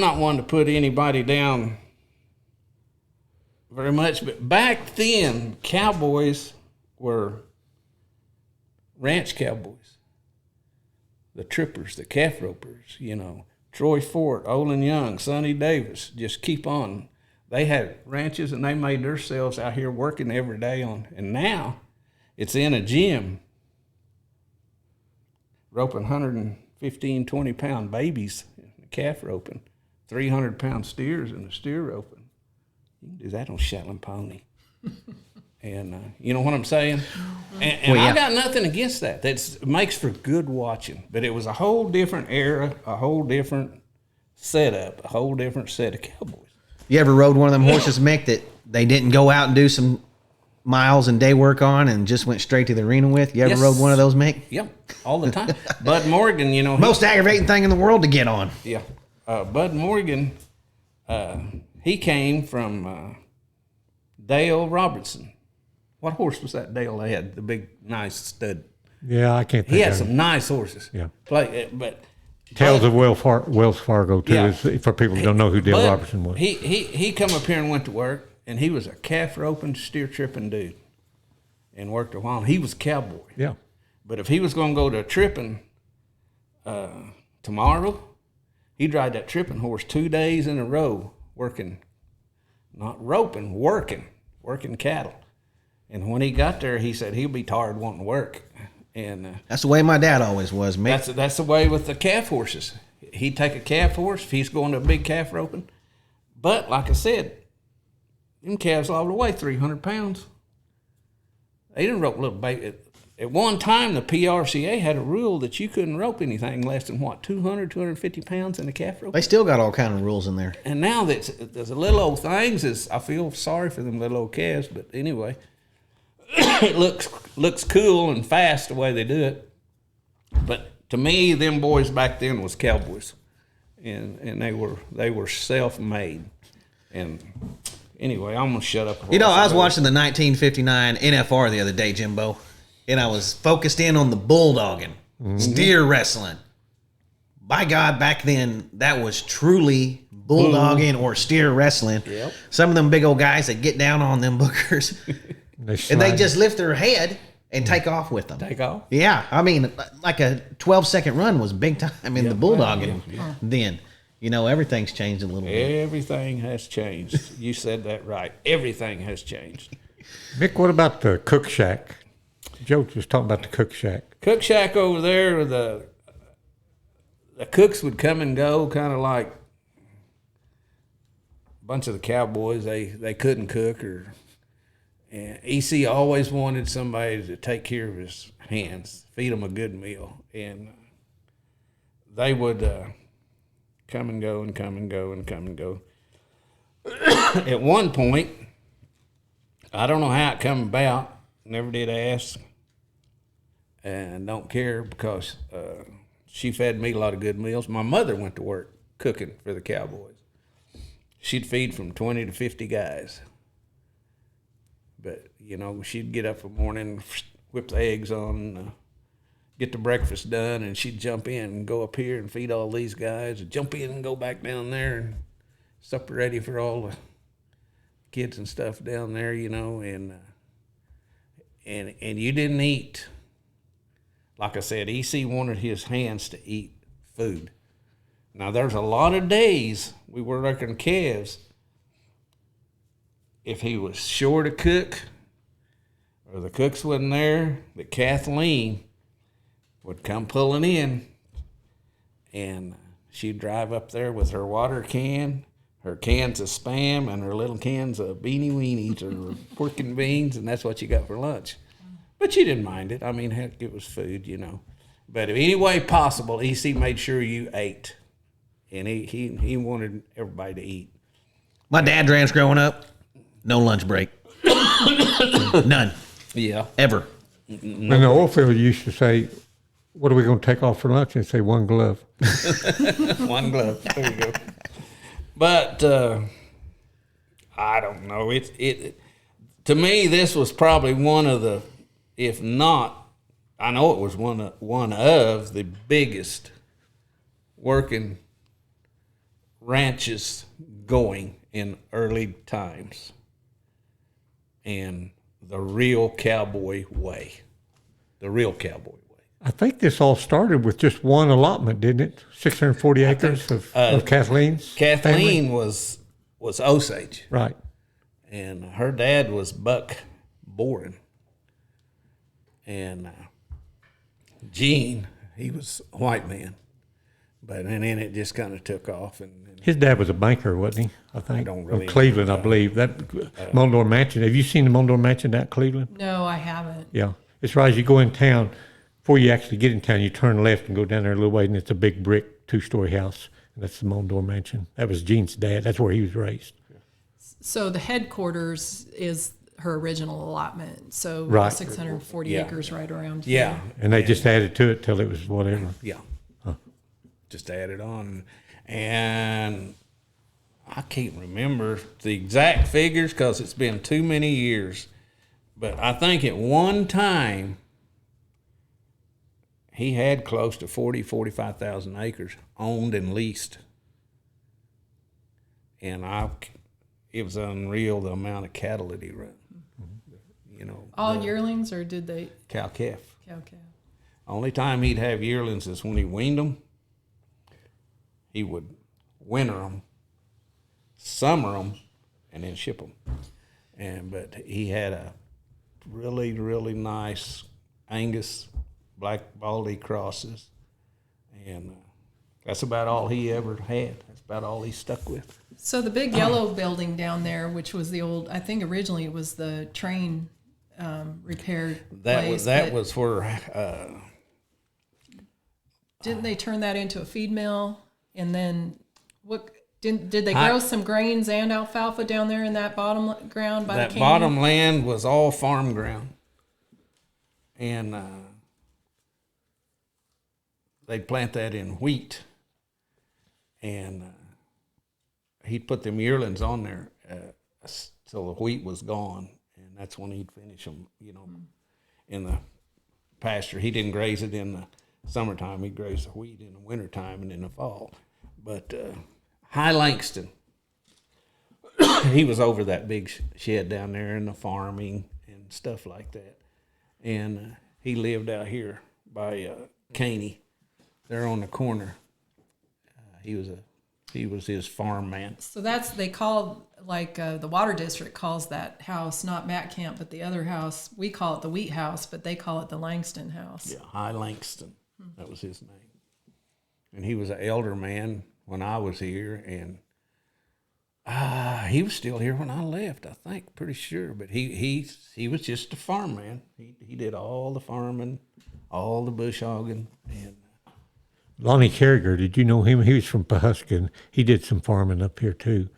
E: not one to put anybody down very much, but back then, cowboys were ranch cowboys, the trippers, the calf ropers, you know, Troy Fort, Olin Young, Sonny Davis, just keep on. They had ranches and they made themselves out here working every day on. And now it's in a gym, roping 115, 20-pound babies, calf roping, 300-pound steers in the steer roping. You can do that on Shetland pony. And you know what I'm saying? And
A: Well, yeah.
E: I got nothing against that. It makes for good watching. But it was a whole different era, a whole different setup, a whole different set of cowboys.
A: You ever rode one of them horses, Mick, that they didn't go out and do some miles and day work on and just went straight to the arena with? You ever
E: Yes.
A: rode one of those, Mick?
E: Yep, all the time. Bud Morgan, you know.
A: Most aggravating thing in the world to get on.
E: Yeah. Bud Morgan, he came from Dale Robertson. What horse was that Dale had? The big, nice stud.
B: Yeah, I can't think
E: He had
B: of
E: some
B: it.
E: nice horses.
B: Yeah.
E: But
B: Tales of Wells Fargo, too,
E: Yeah.
B: is for people who don't know who Dale
E: Bud,
B: Robertson was.
E: He come up here and went to work, and he was a calf roping, steer tripping dude, and worked a while. He was a cowboy.
B: Yeah.
E: But if he was going to go to a tripping tomorrow, he'd ride that tripping horse 2 days in a row, working, not roping, working cattle. And when he got there, he said he'll be tired wanting to work. And
A: That's the way my dad always was, Mick.
E: that's the way with the calf horses. He'd take a calf horse if he's going to a big calf roping. But like I said, them calves all the way 300 pounds. They didn't rope little baby. At one time, the PRCA had a rule that you couldn't rope anything less than, 200, 250 pounds in a calf rope.
A: They still got all kind of rules in there.
E: And now there's a little old things. I feel sorry for them little old calves, but anyway, it looks cool and fast the way they do it. But to me, them boys back then was cowboys, and they were self-made. And anyway, I'm gonna shut up.
A: You know, I was watching the 1959 NFR the other day, Jimbo, and I was focused in on the bulldogging, steer wrestling. By God, back then, that was truly bulldogging or steer wrestling.
E: Yep.
A: Some of them big old guys that get down on them bookers, and they just lift their head and take off with them.
E: Take off.
A: Yeah, I mean, like a 12-second run was big time in the bulldogging then. You know, everything's changed a little bit.
E: Everything has changed. You said that right. Everything has changed.
B: Mick, what about the cook shack? Joe was talking about the cook shack.
E: Cook shack over there, the cooks would come and go, kind of like a bunch of the cowboys. They couldn't cook, and EC always wanted somebody to take care of his hands, feed them a good meal, and they would come and go and come and go and come and go. At one point, I don't know how it come about. Never did ask, and don't care because she fed me a lot of good meals. My mother went to work cooking for the Cowboys. She'd feed from 20 to 50 guys. But, you know, she'd get up in the morning, whip the eggs on, get the breakfast done, and she'd jump in and go up here and feed all these guys, and jump in and go back down there, and supper ready for all the kids and stuff down there, you know, and you didn't eat. Like I said, EC wanted his hands to eat food. Now, there's a lot of days we were working calves. If he was short to cook or the cooks wasn't there, that Kathleen would come pulling in, and she'd drive up there with her water can, her cans of Spam, and her little cans of beanie weenies or pork and beans, and that's what you got for lunch. But she didn't mind it. I mean, heck, it was food, you know. But if any way possible, EC made sure you ate, and he wanted everybody to eat.
A: My dad ranch growing up, no lunch break. None.
E: Yeah.
A: Ever.
B: And the oil field used to say, what are we going to take off for lunch? And say, one glove.
E: One glove. There you go. But I don't know. It to me, this was probably one of the, if not, I know it was one of the biggest working ranches going in early times, and the real cowboy way. The real cowboy way.
B: I think this all started with just one allotment, didn't it? 640 acres of Kathleen's.
E: Kathleen
B: family?
E: was Osage,
B: Right.
E: and her dad was Buck Boren, and Gene, he was a white man, but then it just kind of took off. And
B: His dad was a banker, wasn't he? I think.
E: I don't really
B: Of Cleveland, I believe. That Mondor Mansion. Have you seen the Mondor Mansion at Cleveland?
D: No, I haven't.
B: Yeah. It's right as you go in town. Before you actually get in town, you turn left and go down there a little way, and it's a big brick 2-story house. And that's the Mondor Mansion. That was Gene's dad. That's where he was raised.
D: So the headquarters is her original allotment. So
B: Right.
D: 640
E: Yeah.
D: acres right around
E: yeah,
D: here.
B: And they just added to it till it was whatever.
E: yeah, just added on, and I can't remember the exact figures because it's been too many years, but I think at one time he had close to 45,000 acres owned and leased, and it was unreal the amount of cattle that he run. You know,
D: All yearlings, or did they
E: cow calf.
D: cow calf?
E: Only time he'd have yearlings is when he weaned them. He would winter them, summer them, and then ship them. But he had a really, really nice Angus black baldy crosses, and that's about all he ever had. That's about all he stuck with.
D: So the big yellow building down there, which was the old, I think originally it was the train repair place.
E: That
D: but
E: was where
D: didn't they turn that into a feed mill? And then what did they grow some grains and alfalfa down there in that bottom ground by
E: that
D: the canyon?
E: bottom land was all farm ground, and they'd plant that in wheat, and he'd put them yearlings on there till the wheat was gone, and that's when he'd finish them, in the pasture. He didn't graze it in the summertime. He'd graze the wheat in the wintertime and in the fall. But High Langston, he was over that big shed down there in the farming and stuff like that. And he lived out here by Caney, there on the corner. He was his farm man.
D: So they call, the water district calls that house not Matt Camp, but the other house, we call it the Wheat House, but they call it the Langston House.
E: Yeah, High Langston. That was his name. And he was an elder man when I was here, and he was still here when I left, I think, pretty sure. But he was just a farm man. He did all the farming, all the bush hogging, and
B: Lonnie Carriger, did you know him? He was from Pahuskin. He did some farming up here too.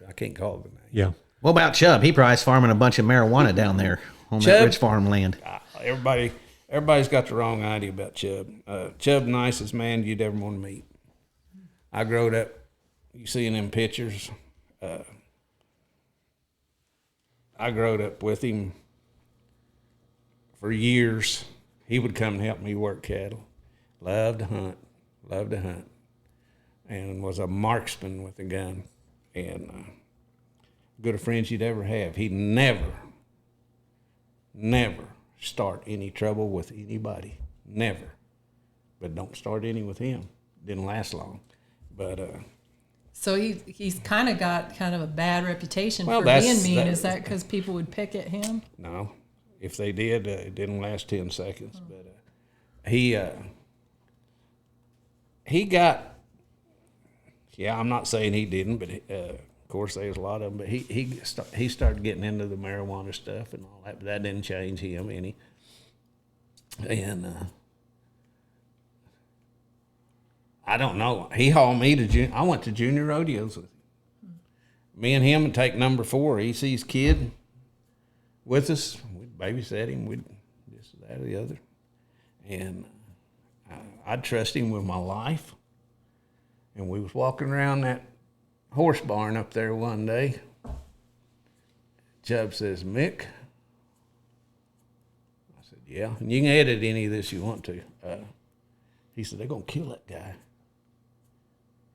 E: I can't call the name.
B: Yeah.
A: What about Chubb? He probably is farming a bunch of marijuana down there on that
E: Chubb?
A: rich farmland.
E: Everybody's got the wrong idea about Chubb. Chubb, nicest man you'd ever want to meet. I growed up, you see in them pictures, I growed up with him for years. He would come and help me work cattle. Loved to hunt, and was a marksman with a gun, and good a friends you'd ever have. He'd never start any trouble with anybody, never. But don't start any with him. Didn't last long, but.
D: So he's kind of got a bad reputation
E: Well,
D: for being mean. Is that because people would pick at him?
E: No, if they did, it didn't last 10 seconds. Oh. But he got, I'm not saying he didn't, but of course there's a lot of them. But he started getting into the marijuana stuff and all that, but that didn't change him any. And I don't know. He hauled me to I went to junior rodeos with him. Me and him would take number 4, EC's kid, with us. We'd babysit him. We'd this, that, or the other. And I'd trust him with my life. And we was walking around that horse barn up there one day. Chubb says, Mick. I said, yeah. And you can edit any of this you want to. He said, they're going to kill that guy.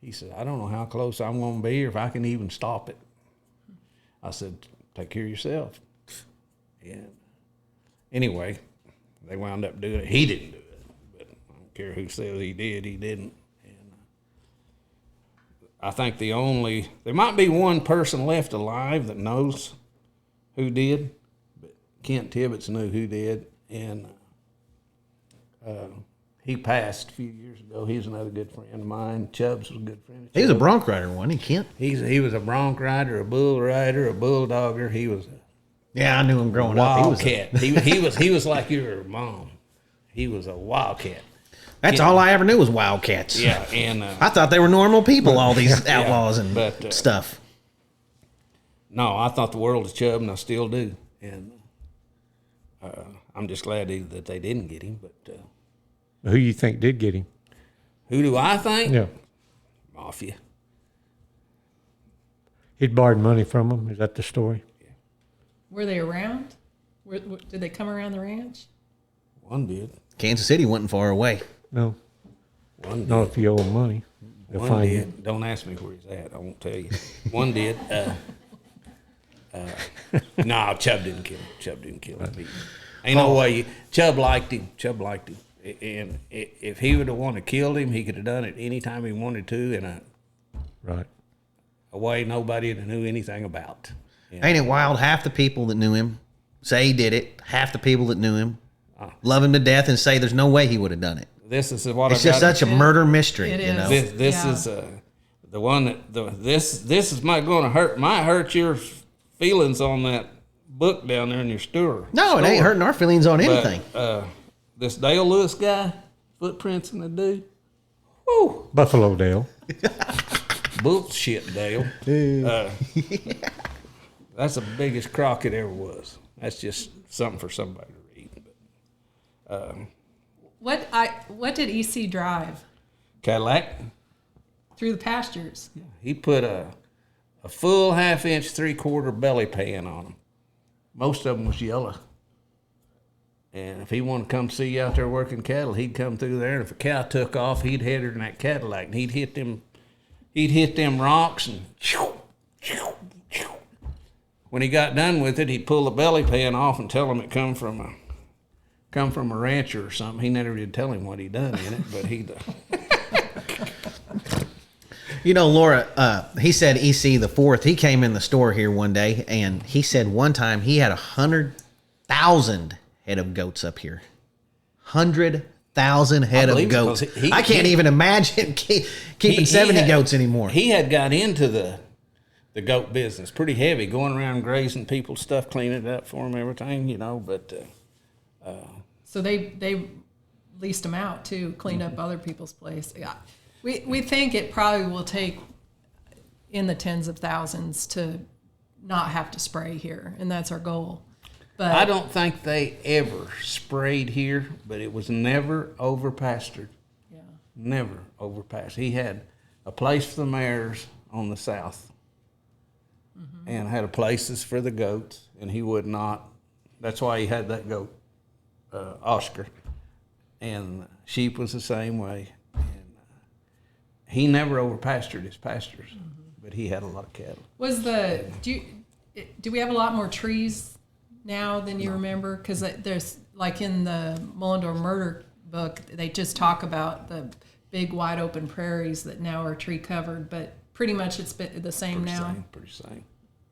E: He said, I don't know how close I'm going to be or if I can even stop it. I said, take care of yourself. And anyway, they wound up doing it. He didn't do it. But I don't care who says he did, he didn't. And I think there might be one person left alive that knows who did, but Kent Tibbetts knew who did. And he passed a few years ago. He's another good friend of mine. Chubbs was a good friend of Chubbs.
A: He was a bronc rider, wasn't he, Kent?
E: He was a bronc rider, a bull rider, a bulldogger. He was
A: Yeah, I knew him growing up.
E: wildcat. He was like your mom. He was a wildcat.
A: That's all I ever knew was wildcats.
E: Yeah, and
A: I thought they were normal people, all these outlaws and stuff.
E: No, I thought the world of Chubb, and I still do. And I'm just glad that they didn't get him. But
B: Who you think did get him?
E: who do I think?
B: Yeah.
E: Mafia.
B: He'd borrowed money from him. Is that the story?
D: Were they around? Did they come around the ranch?
E: One did.
A: Kansas City wasn't far away.
B: No.
E: One did.
B: Not if you owe him money. They'll
E: One
B: find
E: did.
B: you.
E: Don't ask me where he's at. I won't tell you. One did. No, Chubb didn't kill him. Ain't no way. Chubb liked him. And if he would have wanted to kill him, he could have done it any time he wanted to in a way nobody knew anything about.
A: Yeah. Ain't it wild? Half the people that knew him say he did it. Half the people that knew him love him to death and say there's no way he would have done it.
E: This is what
A: it's just such a murder mystery.
D: It
A: you know?
D: is.
E: This is the one that this is might hurt your feelings on that book down there in your store.
A: No, it ain't hurting our feelings on anything.
E: This Dale Lewis guy, footprints in the dude. Woo!
B: Buffalo Dale.
E: Bullshit, Dale. That's the biggest crock it ever was. That's just something for somebody to read. But,
D: What did EC drive
E: Cadillac.
D: through the pastures?
E: He put a full 1/2-inch 3/4 belly pan on them. Most of them was yellow. And if he wanted to come see you out there working cattle, he'd come through there. And if a cow took off, he'd head her in that Cadillac, and he'd hit them rocks, and when he got done with it, he'd pull the belly pan off and tell him it come from a rancher or something. He never did tell him what he done in it, but he.
A: You know, Laura, he said EC the fourth. He came in the store here one day, and he said one time he had 100,000 head of goats up here. 100,000 head of goats. I can't even imagine keeping 70 goats anymore.
E: He had got into the goat business pretty heavy, going around grazing people's stuff, cleaning it up for them, everything, you know. But
D: So they leased them out to clean up other people's place. Yeah. We think it probably will take in the tens of thousands to not have to spray here, and that's our goal. But
E: I don't think they ever sprayed here, but it was never overpastured.
D: Yeah.
E: Never overpastured. He had a place for the mares on the south, and had a places for the goats, and he would not. That's why he had that goat, Oscar, and sheep was the same way. And he never overpastured his pastures, but he had a lot of cattle.
D: Do we have a lot more trees now than you remember? Because there's, like in the Mullendore murder book, they just talk about the big wide open prairies that now are tree covered, but pretty much it's been the same now.
E: Pretty same.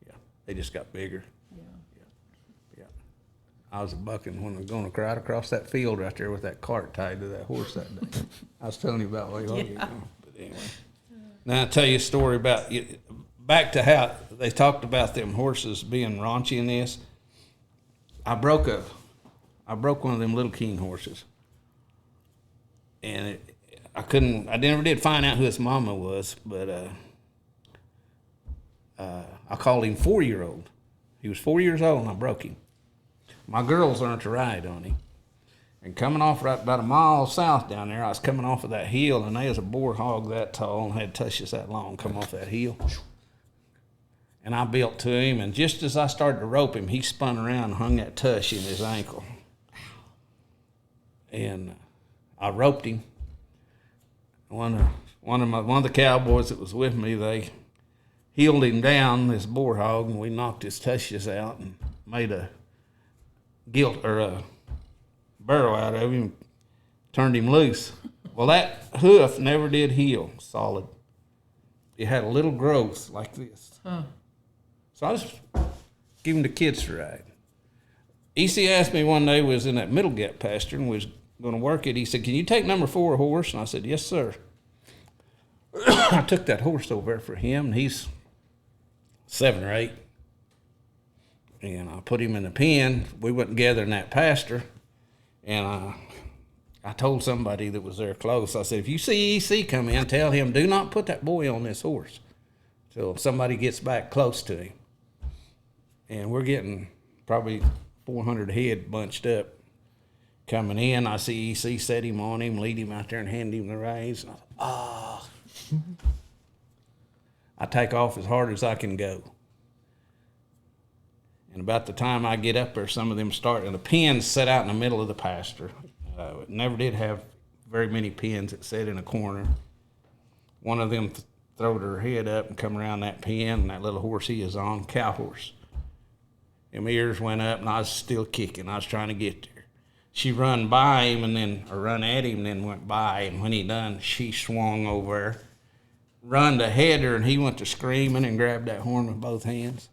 E: Yeah, they just got bigger.
D: Yeah.
E: I was a bucking when I was going to crowd across that field right there with that cart tied to that horse that day. I was telling you about what you know. But anyway, now I'll tell you a story about back to how they talked about them horses being raunchy in this. I broke one of them Little King horses, and I never did find out who his mama was, but I called him 4-year-old. He was 4 years old, and I broke him. My girls learned to ride on him, and coming off right about a mile south down there, I was coming off of that hill, and there was a boar hog that tall and had tushes that long come off that hill. And I built to him, and just as I started to rope him, he spun around and hung that tush in his ankle. And I roped him. One of the cowboys that was with me, they heeled him down, this boar hog, and we knocked his tushes out and made a barrow out of him, turned him loose. Well, that hoof never did heal solid. It had a little growth like this.
D: Huh.
E: So I just give him the kids to ride. EC asked me one day, we was in that Middle Gap pasture and we was going to work it. He said, "Can you take number 4 horse?" And I said, "Yes, sir." I took that horse over there for him, and he's 7 or 8. And I put him in the pen. We went together in that pasture, and I told somebody that was there close, I said, "If you see EC come in, tell him, do not put that boy on this horse till somebody gets back close to him." And we're getting probably 400 head bunched up. Coming in, I see EC set him on him, lead him out there and hand him the reins. And I thought, I take off as hard as I can go. And about the time I get up there, some of them start, and the pens set out in the middle of the pasture. Never did have very many pens that sat in a corner. One of them throwed her head up and come around that pen, and that little horse he is on, cow horse. Them ears went up, and I was still kicking. I was trying to get there. She run by him run at him, and then went by. And when he done, she swung over, run to head her, and he went to screaming and grabbed that horn with both hands.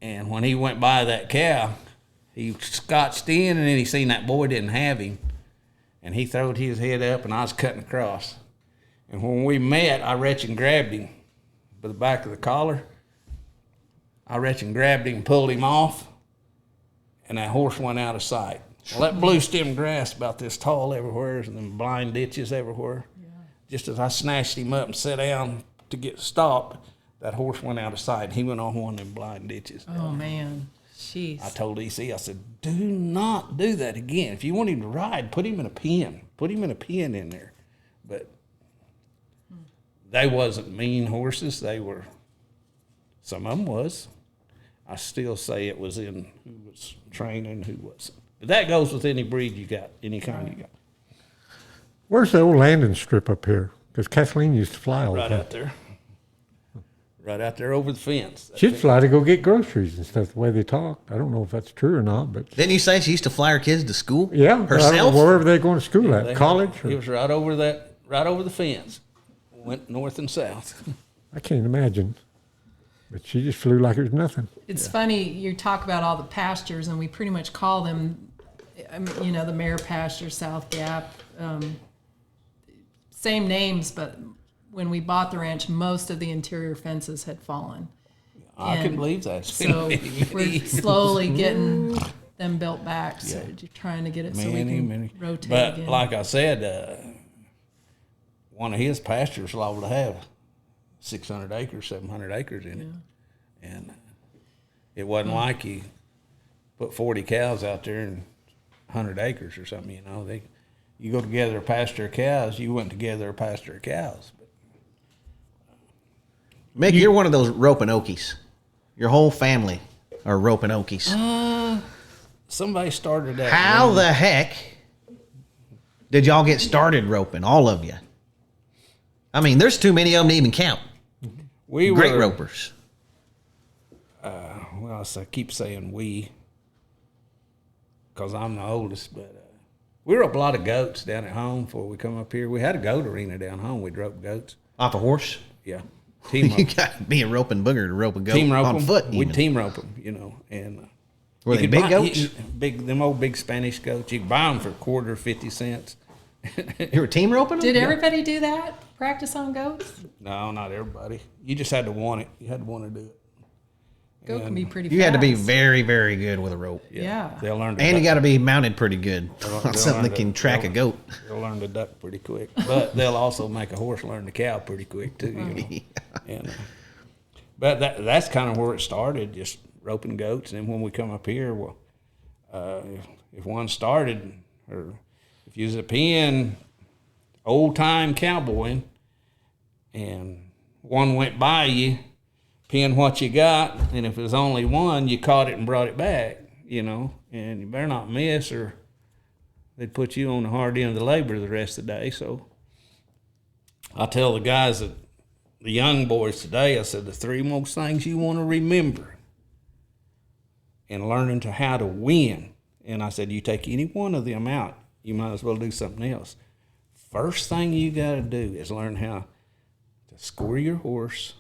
E: And when he went by that cow, he scotched in, and then he seen that boy didn't have him. And he throwed his head up, and I was cutting across. And when we met, I reached and grabbed him by the back of the collar. I reached and grabbed him and pulled him off, and that horse went out of sight. Well, that blue stem grass about this tall everywhere, and them blind ditches everywhere. Yeah. Just as I snatched him up and sat down to get stopped, that horse went out of sight. He went on one of them blind ditches.
D: Oh, man. Jeez.
E: I told EC, I said, do not do that again. If you want him to ride, put him in a pen. Put him in a pen in there. But they wasn't mean horses. They were, some of them was. I still say it was in who was training, who wasn't. But that goes with any breed you got, any kind you got.
B: Where's the old landing strip up here? Because Kathleen used to fly all the
E: Right
B: time.
E: out there. Right out there over the fence.
B: She'd fly to go get groceries and stuff, the way they talked. I don't know if that's true or not, but
A: Didn't you say she used to fly her kids to school?
B: yeah, I don't know
A: herself.
B: wherever they're going to school at,
E: They-
B: college.
E: It
B: Or,
E: was right over the fence. Went north and south.
B: I can't imagine. But she just flew like it was nothing.
D: It's funny, you talk about all the pastures, and we pretty much call them, I mean, you know, the Mare pasture, South Gap, same names, but when we bought the ranch, most of the interior fences had fallen.
E: I can
D: And
E: believe that.
D: So we're slowly getting them built back, so you're trying to get it so we can rotate
E: But
D: again.
E: like I said, one of his pastures liable to have 600 acres, 700 acres in it. And it wasn't like you put 40 cows out there and 100 acres or something, you know. You go together a pasture of cows, you went together a pasture of cows. But
A: Mick, you're one of those Roanokees. Your whole family are Roanokees.
E: somebody started that.
A: How the heck did y'all get started roping, all of you? I mean, there's too many of them to even count.
E: We
A: Great
E: were,
A: ropers.
E: Well, I keep saying we, because I'm the oldest, but we roped a lot of goats down at home before we come up here. We had a goat arena down home. We'd rope goats.
A: Off a horse?
E: Yeah. Team
A: You
E: rope.
A: got to be a roping booger to rope a goat
E: Team rope
A: on
E: 'em.
A: foot.
E: We'd
A: even.
E: team rope them, you know. And
A: Were
E: you
A: they
E: could
A: big
E: buy-
A: goats?
E: them old big Spanish goats. You could buy them for $0.25, 50 cents.
A: You were team roping them?
D: Did everybody do that? Practice on goats?
E: No, not everybody. You just had to want it. You had to want to do it.
D: Goat can be pretty
A: You
D: fast.
A: had to be very, very good with a rope.
D: Yeah.
E: They'll learn to
A: And you
E: duck.
A: got to be mounted pretty good
E: they'll
A: on something
E: learn
A: that
E: to-
A: can track a goat.
E: They'll learn to duck pretty quick. But they'll also make a horse learn to cow pretty quick, too, you know. And, but that's kind of where it started, just roping goats. And then when we come up here, well, if one started, or if you was a pen, old-time cowboying, and one went by you, pin what you got, and if it was only one, you caught it and brought it back, you know, and you better not miss or they'd put you on the hard end of the labor the rest of the day. So I tell the guys, that the young boys today, I said, the three most things you want to remember in learning to how to win, and I said, you take any one of them out, you might as well do something else. First thing you got to do is learn how to score your horse.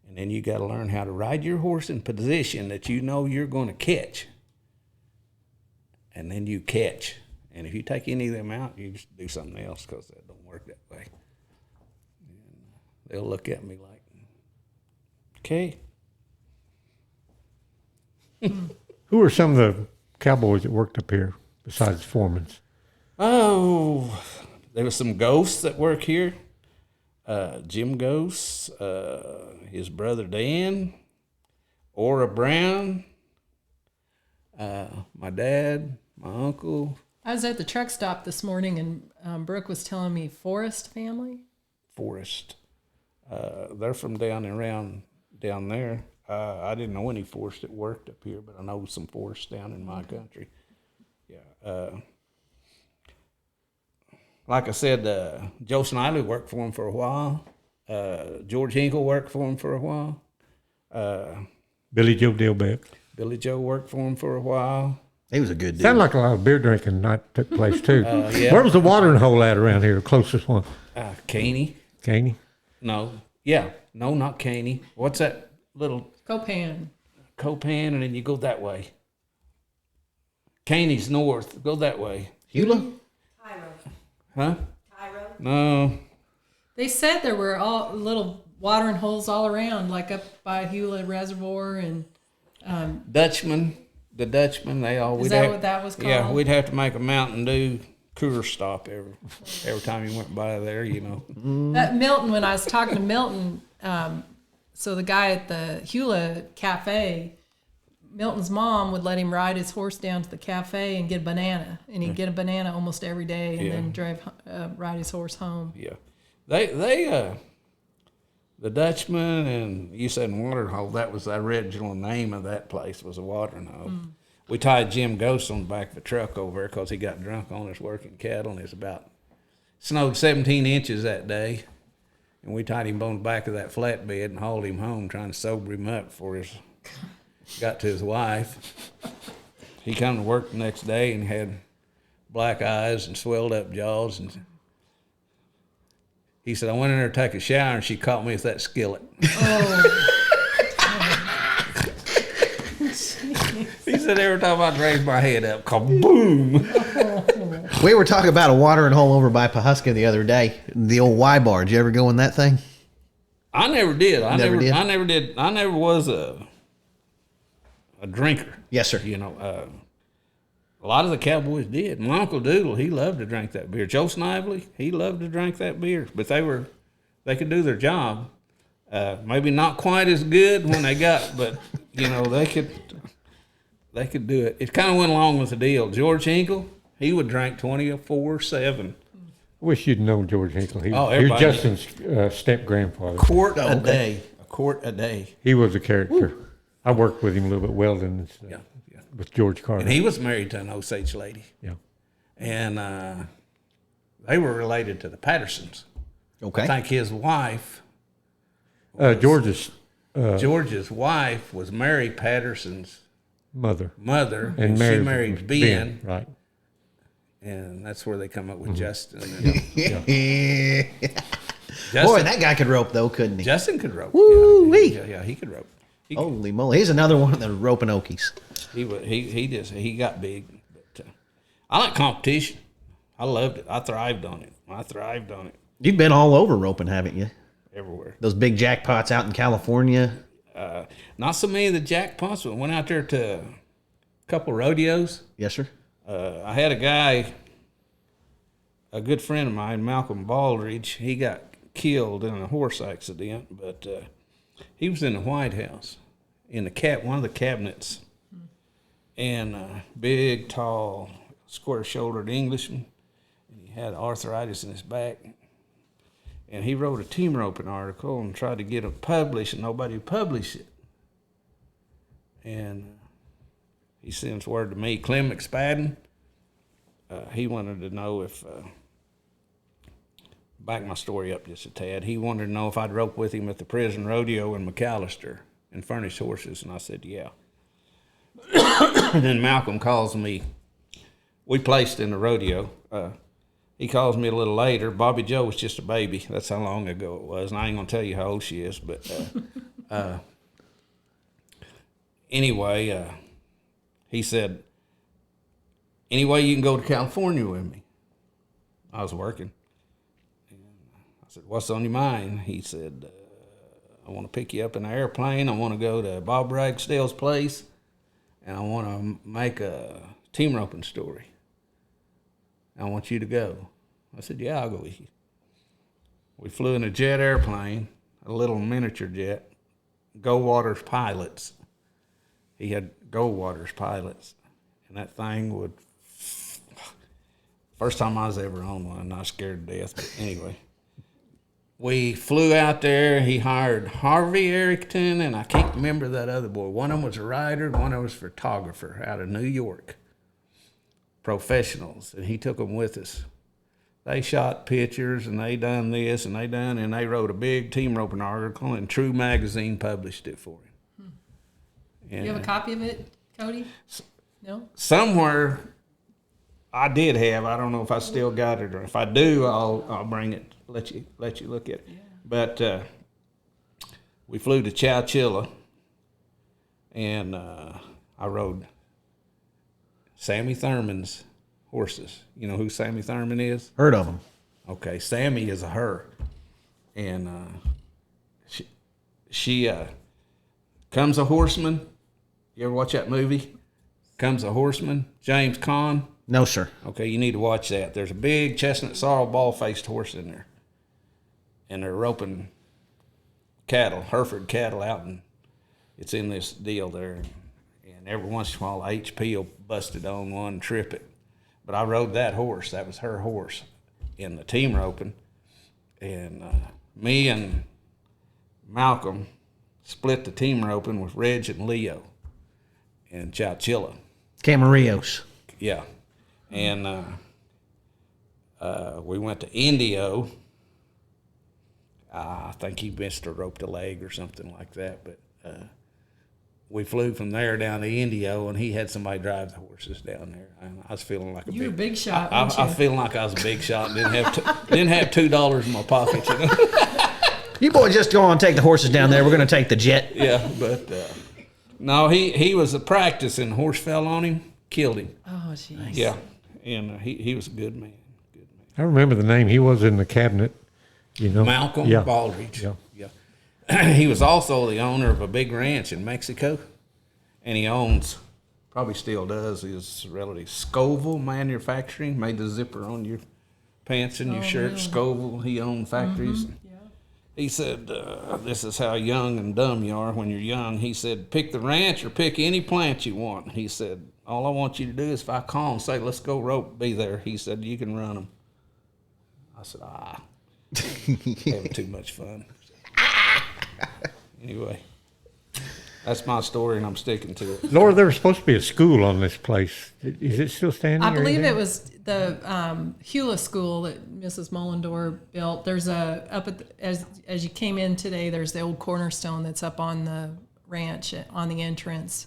E: And then you got to learn how to ride your horse in position that you know you're going to catch. And then you catch. And if you take any of them out, you just do something else, because that don't work that way. And they'll look at me like, okay.
B: Who are some of the cowboys that worked up here besides Foreman's?
E: Oh, there was some ghosts that work here. Jim Ghost, his brother Dan, Ora Brown, my dad, my uncle.
D: I was at the truck stop this morning, and Brooke was telling me Forrest family.
E: Forrest. They're from down there. I didn't know any Forrest that worked up here, but I know some Forrest down in my country. Yeah. Like I said, Joe Snidely worked for him for a while. George Hinkle worked for him for a while.
B: Billy Joe Dillbeck.
E: Billy Joe worked for him for a while.
A: He was a good dude.
B: Sounded like a lot of beer drinking night took place too.
E: Yeah.
B: Where was the watering hole at around here? The closest one?
E: Caney.
B: Caney?
E: No. Yeah. No, not Caney. What's that little
D: Copan.
E: Copan, and then you go that way. Caney's north. Go that way.
A: Eula?
E: Huh? No.
D: They said there were all little watering holes all around, like up by Hewlett Reservoir, and
E: Dutchman. The Dutchman, they all...
D: is that what that was called?
E: Yeah, we'd have to make a Mountain Dew cooler stop every time you went by there, you know.
D: Milton, when I was talking to Milton, so the guy at the Hewlett Cafe, Milton's mom would let him ride his horse down to the cafe and get a banana, and he'd get a banana almost every day, and then ride his horse home.
E: Yeah, they the Dutchman and you said watering hole. That was the original name of that place, was a watering hole. We tied Jim Ghost on the back of the truck over there because he got drunk on us working cattle, and it snowed 17 inches that day, and we tied him on the back of that flatbed and hauled him home, trying to sober him up before he got to his wife. He come to work the next day and had black eyes and swelled up jaws, and he said, I went in there to take a shower, and she caught me with that skillet.
D: Oh.
E: He said, every time I'd raise my head up, kaboom.
A: We were talking about a watering hole over by Pawhuska the other day. The old Y bar. Did you ever go in that thing?
E: I never did. I
A: Never did?
E: I never was a drinker.
A: Yes, sir.
E: You know, a lot of the Cowboys did. My Uncle Doodle, he loved to drink that beer. Joe Snively, he loved to drink that beer. But they could do their job. Maybe not quite as good when they got, but you know, they could do it. It kind of went along with the deal. George Hinkle, he would drink 24/7.
B: I wish you'd known George Hinkle. He was
E: everybody
B: Justin's step-grandfather.
E: Quart a day.
B: He was a character. I worked with him a little bit welding and stuff.
E: Yeah.
B: With George Carter.
E: And he was married to an Osage lady.
B: Yeah.
E: And they were related to the Pattersons.
A: Okay.
E: I think his wife,
B: George's
E: George's wife, was Mary Patterson's
B: mother.
E: And she married Ben.
B: Right.
E: And that's where they come up with Justin.
A: Boy,
E: Justin,
A: that guy could rope, though, couldn't he?
E: Justin could rope.
A: Woo-wee.
E: Yeah, he could rope.
A: Holy moly. He's another one of the roping Okies.
E: He got big. But, I like competition. I loved it. I thrived on it.
A: You've been all over roping, haven't you?
E: Everywhere.
A: Those big jackpots out in California.
E: Not so many of the jackpots, but went out there to a couple rodeos.
A: Yes, sir.
E: I had a guy, a good friend of mine, Malcolm Baldridge. He got killed in a horse accident, but he was in the White House, in one of the cabinets, and big, tall, square-shouldered Englishman. And he had arthritis in his back. And he wrote a team roping article and tried to get it published, and nobody would publish it. And he sends word to me, Clem McSpadden. He wanted to know if, back my story up just a tad, he wanted to know if I'd rope with him at the prison rodeo in McAllister and furnish horses, and I said, yeah. And then Malcolm calls me. We placed in the rodeo. He calls me a little later. Bobby Joe was just a baby. That's how long ago it was, and I ain't going to tell you how old she is, but anyway, he said, anyway, you can go to California with me. I was working. And I said, what's on your mind? He said, I want to pick you up in an airplane. I want to go to Bob Ragsdale's place, and I want to make a team roping story. I want you to go. I said, yeah, I'll go with you. We flew in a jet airplane, a little miniature jet, Goldwater's pilots. He had Goldwater's pilots, and that thing would, first time I was ever on one, I was scared to death, but anyway. We flew out there. He hired Harvey Errington, and I can't remember that other boy. One of them was a writer, one of them was a photographer out of New York. Professionals, and he took them with us. They shot pictures, and they done this, and they wrote a big team roping article, and True Magazine published it for him. And,
D: You have a copy of it, Cody? No?
E: somewhere I did have. I don't know if I still got it, or if I do, I'll bring it. Let you look at it. Yeah. But we flew to Chowchilla, and I rode Sammy Thurman's horses. You know who Sammy Thurman is?
A: Heard of him.
E: Okay, Sammy is a her, and she Comes a Horseman. You ever watch that movie? Comes a Horseman. James Caan.
A: No, sir.
E: Okay, you need to watch that. There's a big chestnut sorrel ball-faced horse in there, and they're roping cattle, Hereford cattle out, and it's in this deal there. And every once in a while, HP will bust it on one, trip it. But I rode that horse. That was her horse in the team roping. And me and Malcolm split the team roping with Reg and Leo and Chowchilla.
A: Camarillos.
E: Yeah. And we went to Indio. I think he missed or roped a leg or something like that. But we flew from there down to Indio, and he had somebody drive the horses down there. And I was feeling like
D: You were a big shot,
E: I
D: weren't you?
E: feeling like I was a big shot and didn't have $2 in my pocket. You know?
A: You boys just go on and take the horses down there. We're going to take the jet.
E: Yeah, but no, he was a practice, and horse fell on him, killed him.
D: Oh, jeez.
E: Yeah, and he was a good man.
B: I remember the name. He was in the cabinet, you know.
E: Malcolm
B: Yeah.
E: Baldridge.
B: Yeah.
E: He was also the owner of a big ranch in Mexico, and he owns, probably still does, his relative Scoville Manufacturing, made the zipper on your pants and your shirt.
D: Really?
E: Scoville, he owned factories.
D: Yeah.
E: He said, this is how young and dumb you are when you're young. He said, pick the ranch or pick any plant you want. He said, all I want you to do is if I call and say, let's go rope, be there. He said, you can run them. I said, having too much fun. Anyway, that's my story, and I'm sticking to it.
B: Laura, there was supposed to be a school on this place. Is it still standing?
D: I
B: or
D: believe
B: anything?
D: it was the Hula School that Mrs. Mullendore built. There's up at as you came in today. There's the old cornerstone that's up on the ranch on the entrance,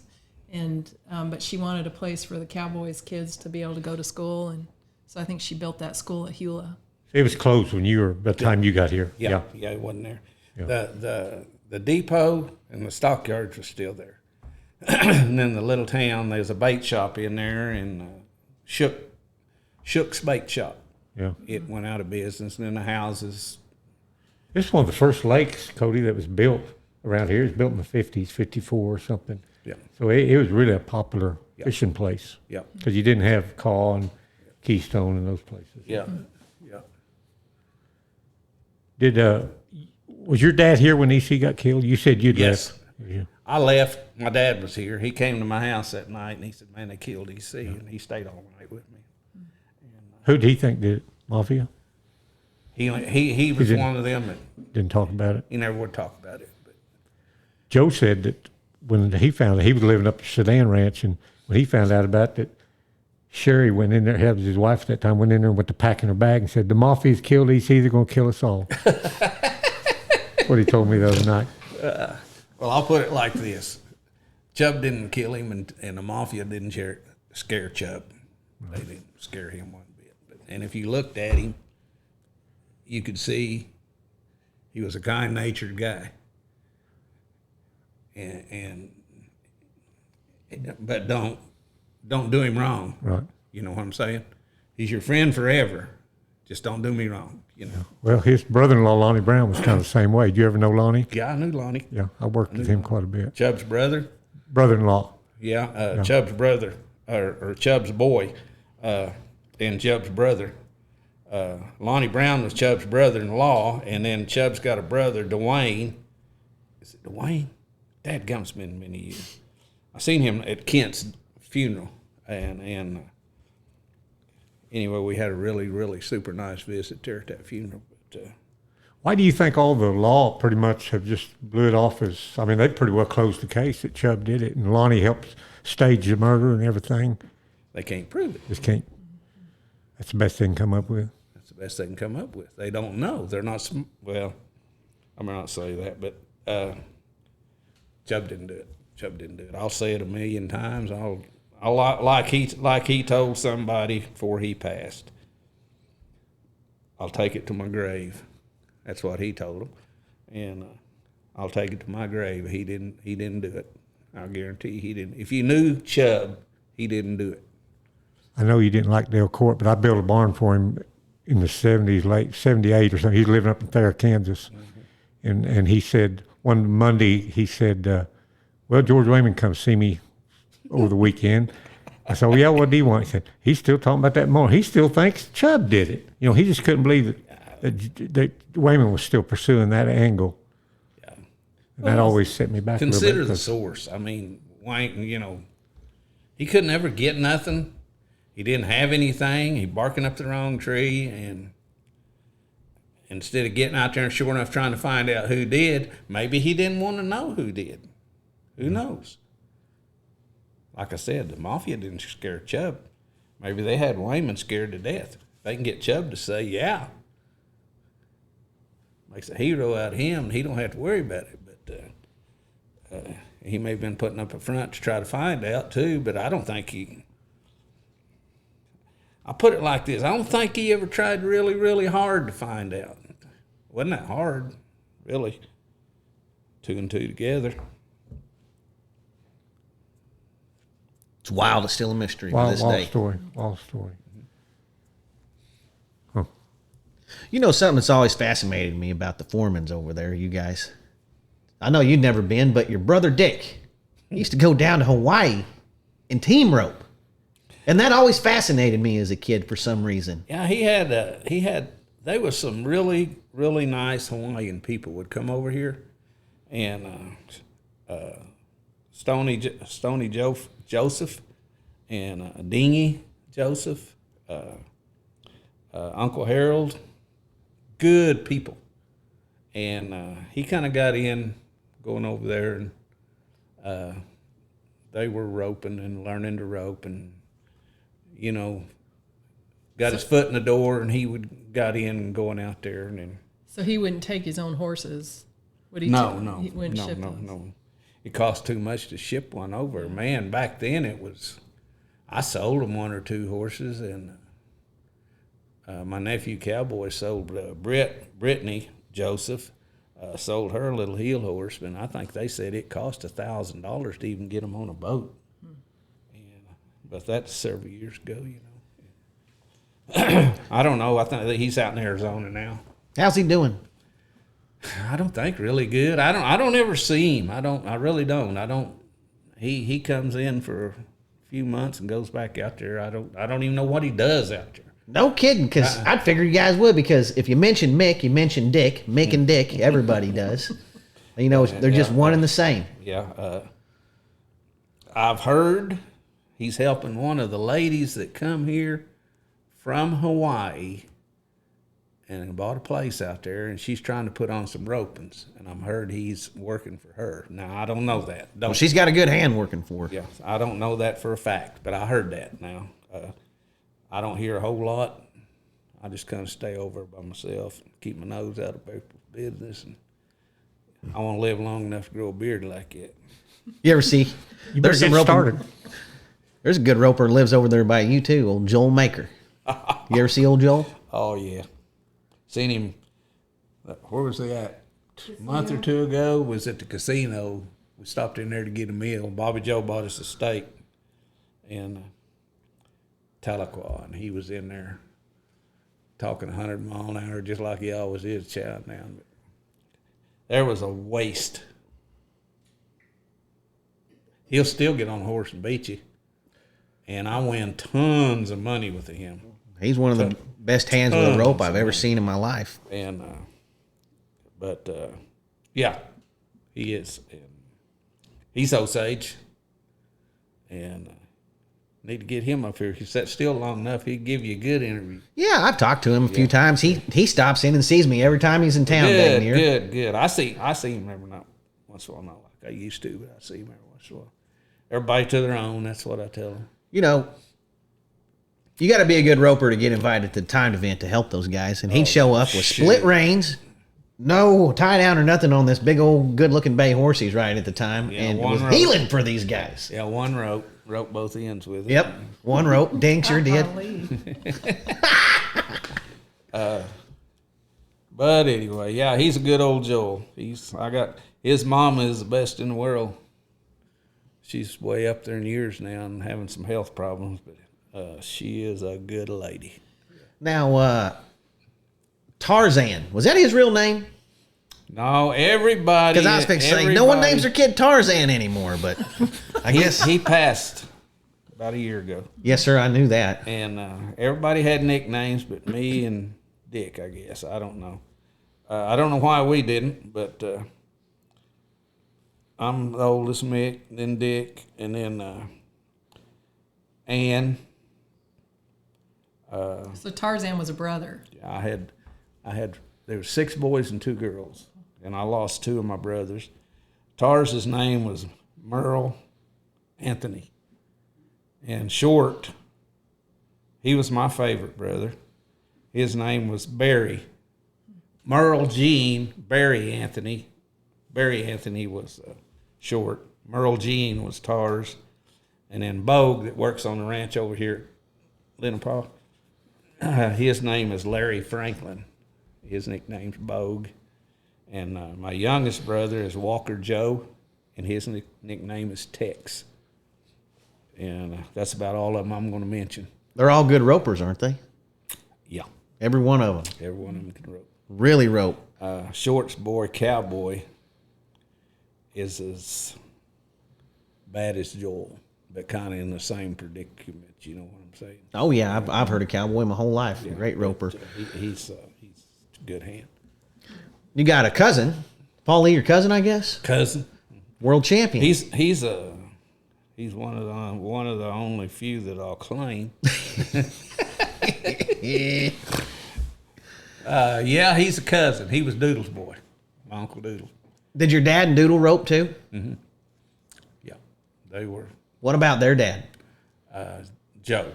D: and but she wanted a place for the Cowboys kids to be able to go to school, and so I think she built that school at Hula.
B: It was closed when you were, by the time you got here.
E: Yeah, it wasn't there.
B: Yeah.
E: The depot and the stockyards were still there. And then the little town, there's a bait shop in there, and Shook's Bait Shop.
B: Yeah.
E: It went out of business, and then the houses.
B: This is one of the first lakes, Cody, that was built around here. It was built in the 50s, 54 or something.
E: Yeah.
B: So it was really a popular fishing place.
E: Yeah.
B: Because you didn't have Caw and Keystone and those places.
E: Yeah.
B: Did was your dad here when EC got killed? You said you'd
E: Yes.
B: left. Yeah.
E: I left. My dad was here. He came to my house that night, and he said, man, they killed EC, and he stayed all night with me.
B: Who did he think did it? Mafia?
E: He was
B: didn't-
E: one of them that
B: Didn't talk about it.
E: he never would talk about it. But
B: Joe said that when he found out, he was living up at Sedan Ranch, and when he found out about that, Sherry went in there, had his wife at that time, went in there and went to pack in her bag and said, the Mafia's killed EC, they're going to kill us all. What he told me the other night.
E: well, I'll put it like this: Chubb didn't kill him, and the Mafia didn't scare Chubb. They didn't scare him one bit. And if you looked at him, you could see he was a kind-natured guy. But don't do him wrong.
B: Right.
E: You know what I'm saying? He's your friend forever. Just don't do me wrong. You know.
B: Well, his brother-in-law, Lonnie Brown, was kind of the same way. Did you ever know Lonnie?
E: Yeah, I knew Lonnie.
B: Yeah, I worked with him quite a bit.
E: Chubb's brother.
B: Brother-in-law.
E: Yeah, Chubb's brother, or Chubb's boy, and Chubb's brother. Lonnie Brown was Chubb's brother-in-law, and then Chubb's got a brother, Dwayne. Is it Dwayne? Dadgum's been many years. I seen him at Kent's funeral, and anyway, we had a really, really super nice visit there at that funeral. But,
B: Why do you think all the law pretty much have just blew it off as, I mean, they pretty well closed the case that Chubb did it, and Lonnie helped stage the murder and everything.
E: they can't prove it.
B: Just can't. That's the best they can come up with.
E: That's the best they can come up with. They don't know. They're not. Well, I may not say that, but Chubb didn't do it. Chubb didn't do it. I'll say it a million times. Like he told somebody before he passed. I'll take it to my grave. That's what he told them, and I'll take it to my grave. He didn't do it. I guarantee he didn't. If you knew Chubb, he didn't do it.
B: I know you didn't like Dale Court, but I built a barn for him in the 70s, late 78 or something. He's living up in Thayer, Kansas. Mm-hmm. And he said, one Monday, he said, well, George Wayman come see me over the weekend. I said, well, yeah, what do you want? He said, he's still talking about that more. He still thinks Chubb did it. You know, he just couldn't believe that Wayman was still pursuing that angle. Yeah. And that always set me back a little bit.
E: Consider the source. I mean, Wayne, you know, he couldn't ever get nothing. He didn't have anything. He barking up the wrong tree, and instead of getting out there and sure enough trying to find out who did, maybe he didn't want to know who did. Who knows? Like I said, the mafia didn't scare Chubb. Maybe they had Wayman scared to death. They can get Chubb to say, yeah. Makes a hero out of him, and he don't have to worry about it. But he may have been putting up a front to try to find out, too, but I don't think he... I'll put it like this. I don't think he ever tried really, really hard to find out. Wasn't that hard, really. 2 and 2 together.
A: It's wild. It's still a mystery to this day.
B: Wild story.
A: You know something that's always fascinated me about the Foremans over there, you guys. I know you'd never been, but your brother Dick used to go down to Hawaii and team rope. And that always fascinated me as a kid for some reason.
E: Yeah, there was some really, really nice Hawaiian people would come over here. And Stony Joseph and Dingy Joseph, Uncle Harold, good people. And he kind of got in going over there, and they were roping and learning to rope, and you know, got his foot in the door, and he got in and going out there, and then.
D: So he wouldn't take his own horses. Would he?
E: No.
D: He wouldn't ship those?
E: No. It cost too much to ship one over. Man, back then it was. I sold him 1 or 2 horses, and my nephew Cowboy sold Brittany Joseph. Sold her a little heel horse, and I think they said it cost $1,000 to even get them on a boat. But that's several years ago, you know. I don't know. I think that he's out in Arizona now.
A: How's he doing?
E: I don't think really good. I don't ever see him. I really don't. He comes in for a few months and goes back out there. I don't even know what he does out there.
A: No kidding, because I'd figure you guys would, because if you mention Mick, you mention Dick. Mick and Dick, everybody does. You know, they're just one and the same.
E: Yeah. I've heard he's helping one of the ladies that come here from Hawaii and bought a place out there, and she's trying to put on some ropings, and I've heard he's working for her. Now, I don't know that.
A: Well, she's got a good hand working for her.
E: Yeah, I don't know that for a fact, but I heard that now. I don't hear a whole lot. I just kind of stay over by myself and keep my nose out of people's business, and I want to live long enough to grow a beard like that.
A: You ever see?
B: You better get started.
A: There's a good roper that lives over there by you too, old Joel Maker. You ever see old Joel?
E: Oh yeah, seen him. Where was he at? A month or 2 ago. Was at the casino. We stopped in there to get a meal. Bobby Joe bought us a steak in Tahlequah, and he was in there talking 100 mile an hour, just like he always is, chowing down. But there was a waste. He'll still get on a horse and beat you. And I win tons of money with him.
A: He's one of the best hands with a rope I've ever seen in my life.
E: And, yeah, he is. And he's Osage. And need to get him up here. If you sat still long enough, he'd give you a good interview.
A: Yeah, I've talked to him a few times. He stops in and sees me every time he's in town down here.
E: Good. I see him every night, once in a while, not like I used to, but I see him every once in a while. Everybody to their own. That's what I tell them.
A: You know, you got to be a good roper to get invited to the timed event to help those guys. And he'd show up with split reins, no tie down or nothing on this big old good-looking bay horse he's riding at the time, and was healing for these guys.
E: Yeah, one rope both ends with it.
A: Yep, one rope. Ding sure did.
E: But anyway, yeah, he's a good old Joel. His mama is the best in the world. She's way up there in years now and having some health problems, but she is a good lady.
A: Now, Tarzan, was that his real name?
E: No, everybody.
A: Because I was fixing to say, no one names their kid Tarzan anymore, but I guess.
E: He passed about a year ago.
A: Yes, sir, I knew that.
E: And everybody had nicknames, but me and Dick, I guess. I don't know. I don't know why we didn't, but I'm the oldest, Mick, then Dick, and then Ann.
D: So Tarzan was a brother.
E: I had there were 6 boys and 2 girls, and I lost 2 of my brothers. Tarz's name was Merle Anthony, and Short, he was my favorite brother. His name was Barry. Merle Jean, Barry Anthony. Barry Anthony was Short. Merle Jean was Tarz, and then Bogue that works on the ranch over here at Lenapaw. His name is Larry Franklin. His nickname's Bogue. And my youngest brother is Walker Joe, and his nickname is Tex. And that's about all of them I'm going to mention.
A: They're all good ropers, aren't they?
E: Yeah.
A: Every one of them.
E: Every one of them can rope.
A: Really rope.
E: Short's boy, Cowboy, is as bad as Joel, but kind of in the same predicament, you know what I'm saying?
A: Oh, yeah. I've heard of Cowboy my whole life.
E: Yeah,
A: Great roper.
E: He's a good hand.
A: You got a cousin. Paulie, your cousin, I guess?
E: Cousin.
A: World champion.
E: He's one of the only few that I'll claim. Yeah, he's a cousin. He was Doodle's boy, my Uncle Doodle.
A: Did your dad and Doodle rope too?
E: Mm-hmm. Yeah, they were.
A: What about their dad?
E: Joe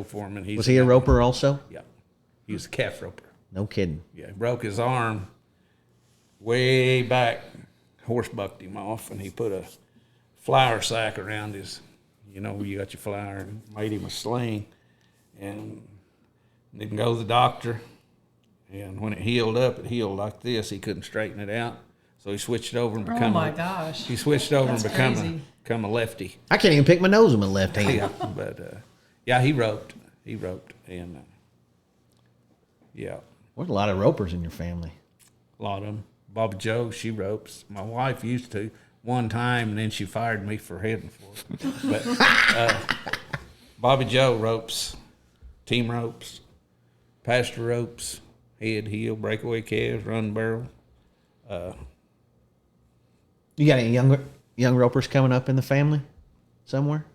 E: Foreman.
A: Was he a roper also?
E: Yeah, he was a calf roper.
A: No kidding.
E: Yeah, he broke his arm way back. Horse bucked him off, and he put a flour sack around his, you know, where you got your flour, and made him a sling, and didn't go to the doctor. And when it healed up, it healed like this. He couldn't straighten it out, so he switched over and become.
D: Oh my gosh!
E: He switched over
D: That's
E: and become a lefty.
A: I can't even pick my nose with my left hand.
E: Yeah, but yeah, he roped, and yeah,
A: There's a lot of ropers in your family.
E: a lot of them. Bobby Joe, she ropes. My wife used to one time, and then she fired me for heading for it. But Bobby Joe ropes, team ropes, pasture ropes, head, heel, breakaway calves, run barrel.
A: You got any young ropers coming up in the family somewhere?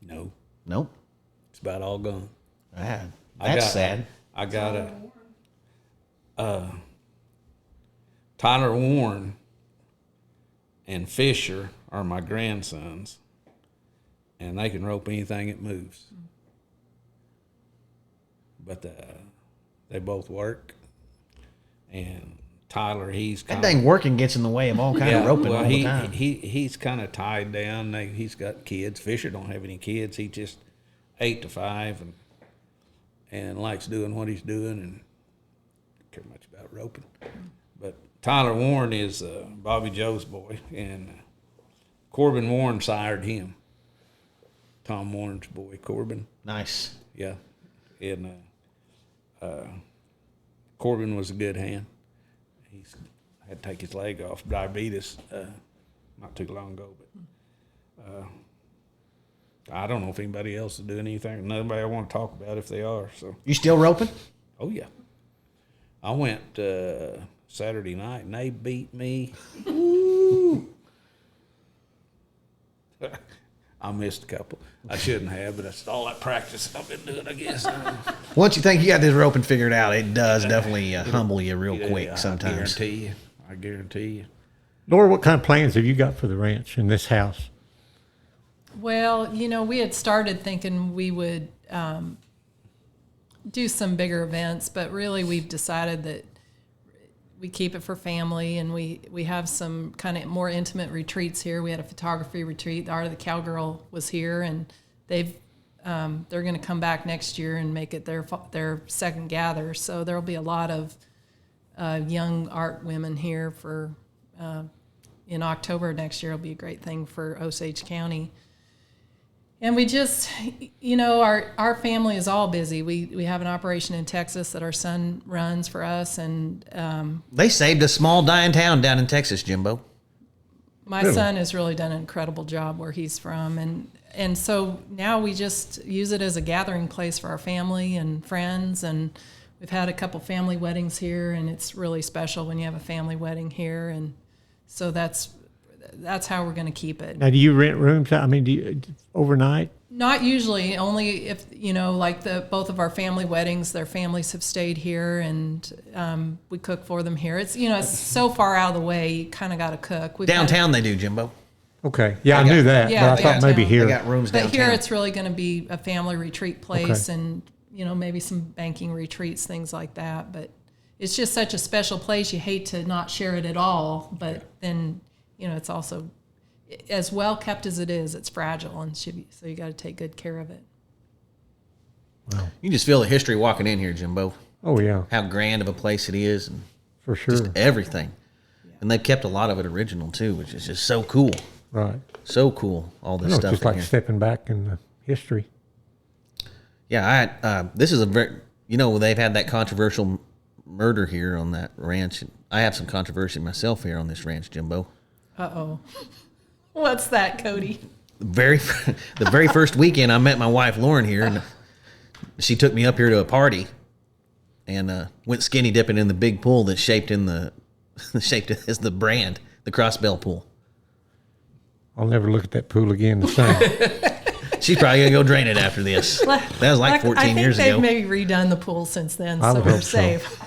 E: No,
A: Nope.
E: it's about all gone.
A: That's sad.
E: I got Tyler Warren and Fisher are my grandsons, and they can rope anything that moves. But they both work, and Tyler, he's
A: That dang working gets in the way of all kind of roping all the time.
E: He's kind of tied down. He's got kids. Fisher don't have any kids. He just 8 to 5 and likes doing what he's doing and don't care much about roping. But Tyler Warren is Bobby Joe's boy, and Corbin Warren sired him. Tom Warren's boy, Corbin.
A: Nice.
E: Yeah, and Corbin was a good hand. He's had to take his leg off, diabetes, not too long ago. But I don't know if anybody else is doing anything. Nobody I want to talk about if they are. So.
A: You still roping?
E: Oh yeah. I went Saturday night and they beat me. I missed a couple. I shouldn't have, but that's all that practice I've been doing, I guess.
A: Once you think you got this roping figured out, it does definitely humble you real quick sometimes.
E: I guarantee you.
B: Laura, what kind of plans have you got for the ranch and this house?
D: Well, you know, we had started thinking we would do some bigger events, but really we've decided that we keep it for family, and we have some kind of more intimate retreats here. We had a photography retreat. The Art of the Cowgirl was here, and they're going to come back next year and make it their second gather. So there will be a lot of young art women here for in October next year. It'll be a great thing for Osage County. And we just, you know, our family is all busy. We have an operation in Texas that our son runs for us, and
A: They saved a small dying town down in Texas, Jimbo.
D: my son has really done an incredible job where he's from, and so now we just use it as a gathering place for our family and friends, and we've had a couple family weddings here, and it's really special when you have a family wedding here, and So that's how we're going to keep it.
B: Now, do you rent rooms? I mean, do you overnight?
D: Not usually, only if, like both of our family weddings, their families have stayed here, and we cook for them here. It's, it's so far out of the way, you kind of got to cook.
A: Downtown they do, Jimbo.
B: Okay. Yeah, I knew that,
D: yeah,
B: but I thought maybe
D: downtown.
B: here.
A: They got rooms
D: But
A: downtown.
D: here it's really going to be a family retreat place,
B: Okay.
D: and, maybe some banking retreats, things like that. But it's just such a special place. You hate to not share it at all, but then, it's also as well kept as it is. It's fragile, and so you got to take good care of it.
B: Wow.
A: You can just feel the history walking in here, Jimbo.
B: Oh, yeah,
A: How grand of a place it is, and
B: for sure.
A: just everything. And they've kept a lot of it original too, which is just so cool.
B: Right.
A: So cool. All
B: I
A: this
B: know,
A: stuff
B: just
A: in
B: like
A: here.
B: stepping back in the history.
A: Yeah, this is a very, they've had that controversial murder here on that ranch. I have some controversy myself here on this ranch, Jimbo.
D: Uh-oh. What's that, Cody?
A: The very first weekend I met my wife Lauren here, and she took me up here to a party, and went skinny dipping in the big pool that's shaped as the brand, the Crossbell pool.
B: I'll never look at that pool again the same.
A: She's probably gonna go drain it after this. That was like 14 years
D: I
A: ago.
D: think they've maybe redone the pool since then,
B: I
D: so
B: would
D: we're
B: hope so.
D: safe.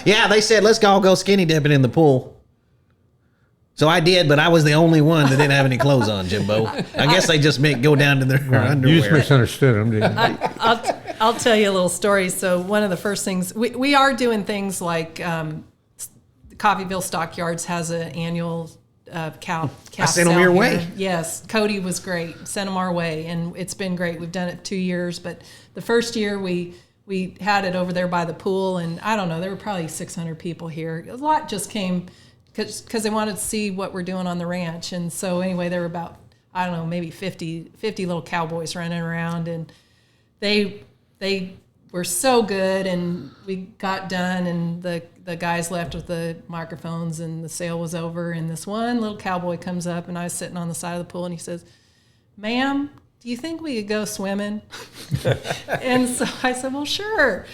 A: Yeah, they said let's all go skinny dipping in the pool. So I did, but I was the only one that didn't have any clothes on, Jimbo. I guess they just go down to their underwear.
B: You just misunderstood them, didn't you?
D: I'll tell you a little story. So one of the first things, we are doing things like Coffeyville Stockyards has an annual calf
A: sent 'em
D: sale
A: your
D: here.
A: way.
D: Yes, Cody was great. Sent them our way, and it's been great. We've done it 2 years, but the first year we had it over there by the pool, and I don't know, there were probably 600 people here. A lot just came because they wanted to see what we're doing on the ranch. And so anyway, there were about, I don't know, maybe 50 little cowboys running around, and they were so good, and we got done, and the guys left with the microphones, and the sale was over, and this one little cowboy comes up, and I was sitting on the side of the pool, and he says, "Ma'am, do you think we could go swimming?" And so I said, "Well, sure."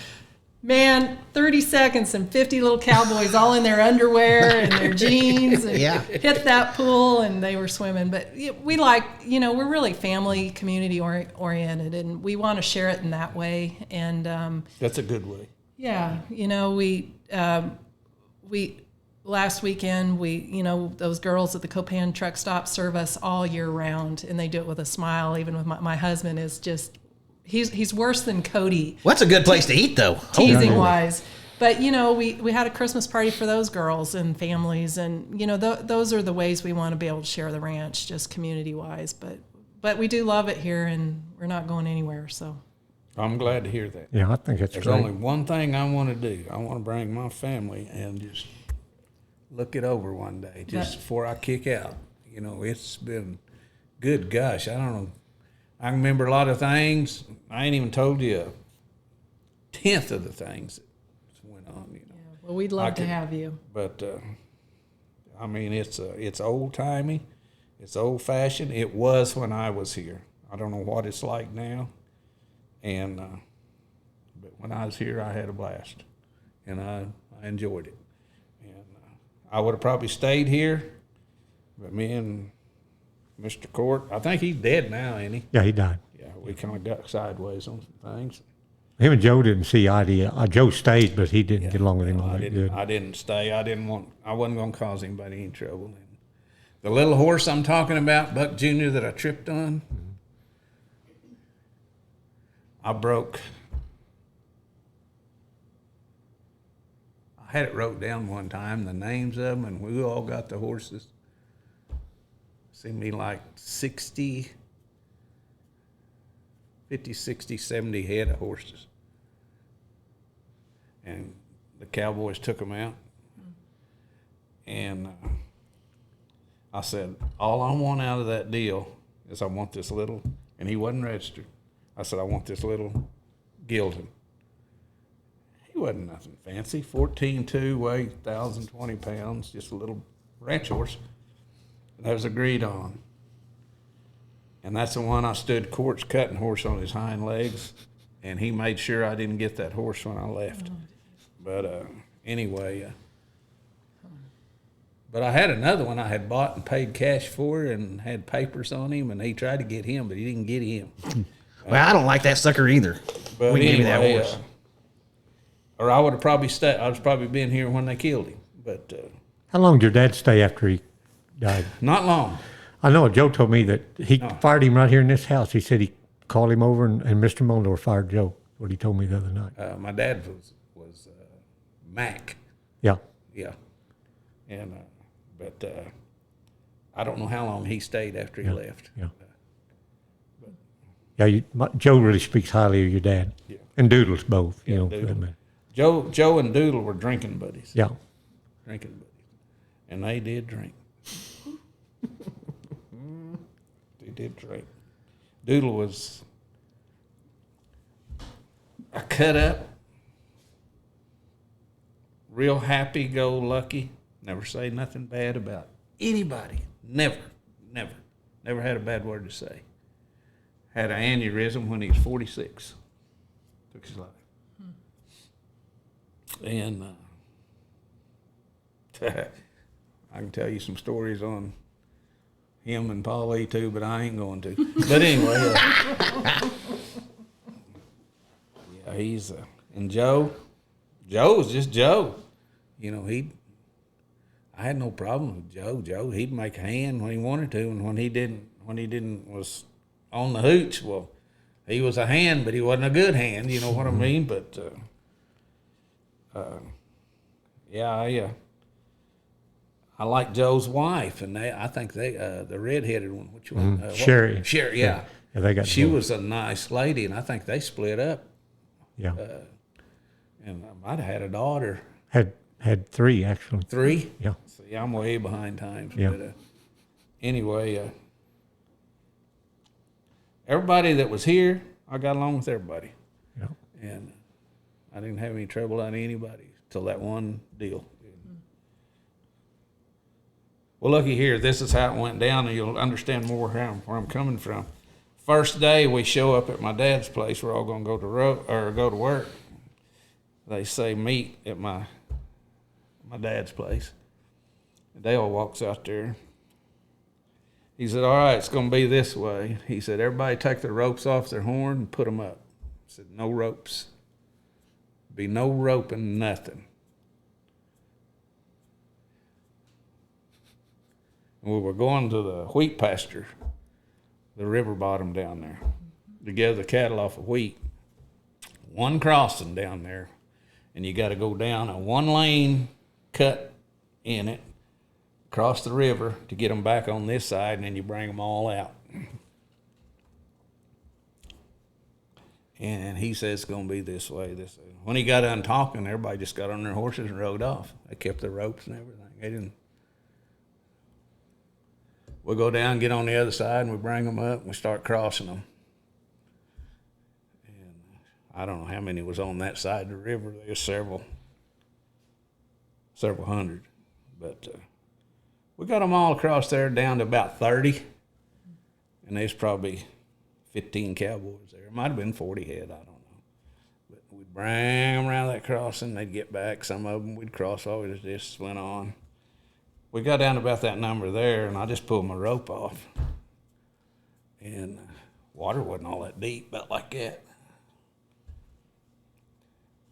D: Man, 30 seconds and 50 little cowboys all in their underwear and their jeans and
A: Yeah.
D: hit that pool, and they were swimming. But we we're really family, community oriented, and we want to share it in that way. And
E: That's a good way.
D: yeah, we last weekend, those girls at the Copan truck stop serve us all year round, and they do it with a smile. Even with my husband is just, he's worse than Cody.
A: Well, that's a good place to eat, though.
D: Teasing wise. But, we had a Christmas party for those girls and families, and, those are the ways we want to be able to share the ranch, just community wise. But we do love it here, and we're not going anywhere, so.
E: I'm glad to hear that.
B: Yeah, I think that's
E: There's
B: great.
E: only one thing I want to do. I want to bring my family and just look it over one day, just before I kick out. It's been, good gosh, I don't know. I remember a lot of things. I ain't even told you a tenth of the things that went on.
D: Yeah, well, we'd love to have you.
E: But it's old timey, it's old fashioned. It was when I was here. I don't know what it's like now, and but when I was here, I had a blast, and I enjoyed it. And I would have probably stayed here, but me and Mr. Court, I think he's dead now, ain't he?
B: Yeah, he died.
E: Yeah, we kind of got sideways on some things.
B: Him and Joe didn't see eye to eye. Joe stayed, but he didn't get along with him all
E: I
B: that good.
E: didn't stay. I wasn't going to cause anybody any trouble. And the little horse I'm talking about, Buck Jr., that I tripped on, I broke. I had it wrote down one time, the names of them, and we all got the horses. Seemed to me like 50, 60, 70 head of horses. And the Cowboys took them out. And I said, all I want out of that deal is I want this little, and he wasn't registered. I said, I want this little Gildan. He wasn't nothing fancy. 14.2, weighed 1,020 pounds, just a little ranch horse. That was agreed on. And that's the one I stood Court's cutting horse on his hind legs, and he made sure I didn't get that horse when I left. But anyway, But I had another one I had bought and paid cash for and had papers on him, and he tried to get him, but he didn't get him.
A: Well, I don't like that sucker either.
E: But
A: We can give you that
E: anyway,
A: horse.
E: or I would have probably stayed. I was probably been here when they killed him, but
B: How long did your dad stay after he died?
E: not long.
B: I know Joe told me that he fired him right here in this house. He said he called him over and Mr. Mondor fired Joe. What he told me the other night.
E: My dad was Mac.
B: Yeah.
E: Yeah, and but I don't know how long he stayed after he left.
B: Yeah. Joe really speaks highly of your dad.
E: Yeah.
B: And Doodles both, you know.
E: Doodle.
B: For that matter.
E: Joe and Doodle were drinking buddies.
B: Yeah.
E: Drinking buddies, and they did drink. They did drink. Doodle was a cut up, real happy-go-lucky. Never say nothing bad about anybody. Never had a bad word to say. Had an aneurysm when he was 46. Took his life. And I can tell you some stories on him and Paulie too, but I ain't going to. But anyway, yeah, he's and Joe was just Joe. You know, I had no problem with Joe. Joe, he'd make a hand when he wanted to, and when he didn't was on the hooch. Well, he was a hand, but he wasn't a good hand. You know what I mean? But yeah, I like Joe's wife, and I think the redheaded one. Which one?
B: Sherry.
E: Sherry, yeah.
B: Yeah, they got
E: She
B: both.
E: was a nice lady, and I think they split up.
B: Yeah.
E: And I might have had a daughter.
B: Had 3 actually.
E: 3?
B: Yeah.
E: See, I'm way behind times.
B: Yeah.
E: But anyway, everybody that was here, I got along with everybody.
B: Yeah.
E: And I didn't have any trouble out of anybody till that one deal. Well, looky here. This is how it went down, and you'll understand more where I'm coming from. First day we show up at my dad's place. We're all going to go to work. They say meet at my dad's place. Dale walks out there. He said, all right, it's going to be this way. He said, everybody take their ropes off their horn and put them up. I said, no ropes. Be no roping, nothing. We were going to the wheat pasture, the river bottom down there, to gather the cattle off of wheat. One crossing down there, and you got to go down a 1-lane cut in it, cross the river to get them back on this side, and then you bring them all out. And he says it's going to be this way, this way. When he got done talking, everybody just got on their horses and rode off. They kept their ropes and everything. They didn't. We'll go down, get on the other side, and we bring them up, and we start crossing them. And I don't know how many was on that side of the river. There was several hundred. But we got them all across there down to about 30. And there's probably 15 cowboys there. It might have been 40 head, I don't know. But we'd bring them around that crossing. They'd get back. Some of them we'd cross over. It just went on. We got down to about that number there, and I just pulled my rope off. And water wasn't all that deep, about like that.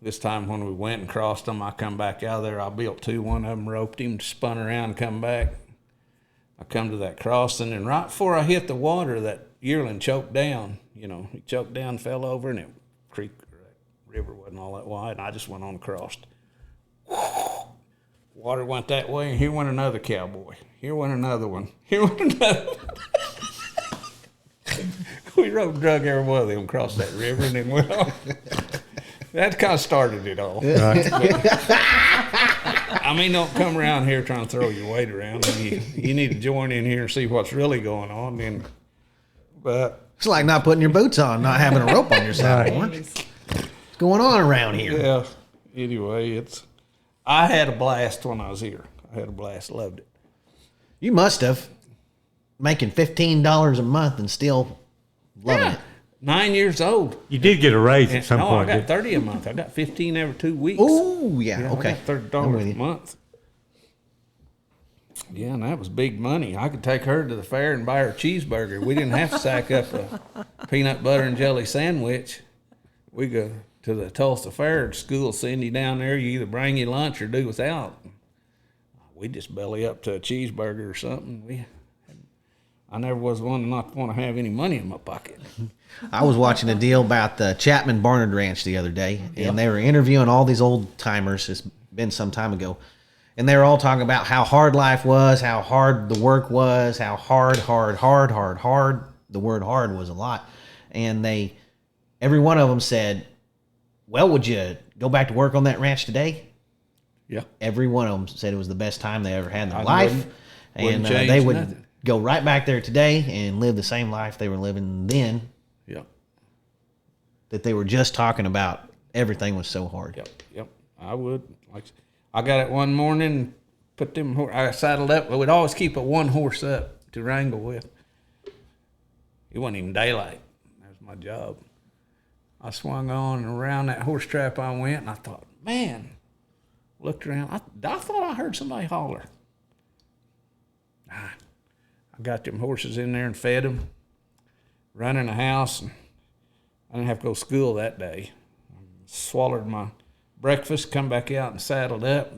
E: This time when we went and crossed them, I come back out of there. I built 2. One of them roped him, spun around, and come back. I come to that crossing, and right before I hit the water, that yearling choked down. You know, he choked down, fell over, and it creek, river wasn't all that wide, and I just went on and crossed. Water went that way, and here went another cowboy. Here went another one. Here went another one. We drug every one of them across that river and then went on. That kind of started it all.
B: Right.
E: I mean, don't come around here trying to throw your weight around. You need to join in here and see what's really going on. But
A: It's like not putting your boots on, not having a rope on your saddlehorn. What's going on around here?
E: yeah, anyway, I had a blast when I was here. I had a blast, loved it.
A: You must have. Making $15 a month and still loving it.
E: 9 years old.
B: You did get a raise at some
E: No,
B: point.
E: I got 30 a month. I got 15 every 2 weeks.
A: Oh, yeah,
E: I
A: okay.
E: got
A: I'm with
E: $30
A: you.
E: a month. Yeah, and that was big money. I could take her to the fair and buy her a cheeseburger. We didn't have to sack up a peanut butter and jelly sandwich. We go to the Tulsa Fair. School send you down there. You either bring your lunch or do without. We just belly up to a cheeseburger or something. I never was one to not want to have any money in my pocket.
A: I was watching a deal about the Chapman Barnard Ranch the other day, and they were interviewing all these old timers. It's been some time ago. And they were all talking about how hard life was, how hard the work was, how hard. The word hard was a lot. And every one of them said, well, would you go back to work on that ranch today?
E: Yeah.
A: Every one of them said it was the best time they ever had in their life.
E: Wouldn't
A: And
E: change
A: they would
E: nothing.
A: go right back there today and live the same life they were living then,
E: Yep.
A: that they were just talking about everything was so hard.
E: Yep. I would. I got it one morning, put them. I saddled up. We'd always keep a one horse up to wrangle with. It wasn't even daylight. That was my job. I swung on and around that horse trap I went, and I thought, man, looked around. I thought I heard somebody holler. I got them horses in there and fed them, running the house, and I didn't have to go to school that day. I swallowed my breakfast, come back out and saddled up,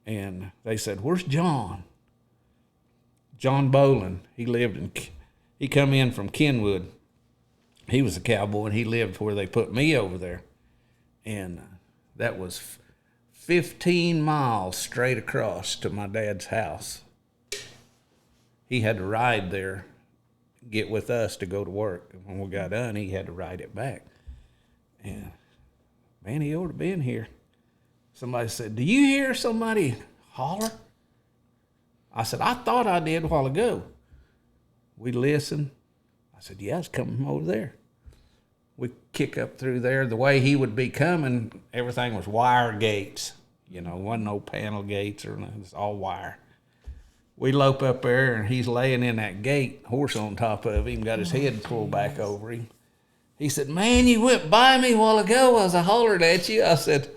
E: and they said, where's John? John Boland. He come in from Kenwood. He was a cowboy, and he lived where they put me over there. And that was 15 miles straight across to my dad's house. He had to ride there, get with us to go to work. And when we got done, he had to ride it back. And, man, he ought to been here. Somebody said, do you hear somebody holler? I said, I thought I did a while ago. We listened. I said, yeah, it's coming from over there. We kick up through there. The way he would be coming, everything was wire gates. You know, wasn't no panel gates or nothing. It's all wire. We lope up there, and he's laying in that gate, horse on top of him, got his head pulled back over him. He said, man, you went by me a while ago as I hollered at you. I said,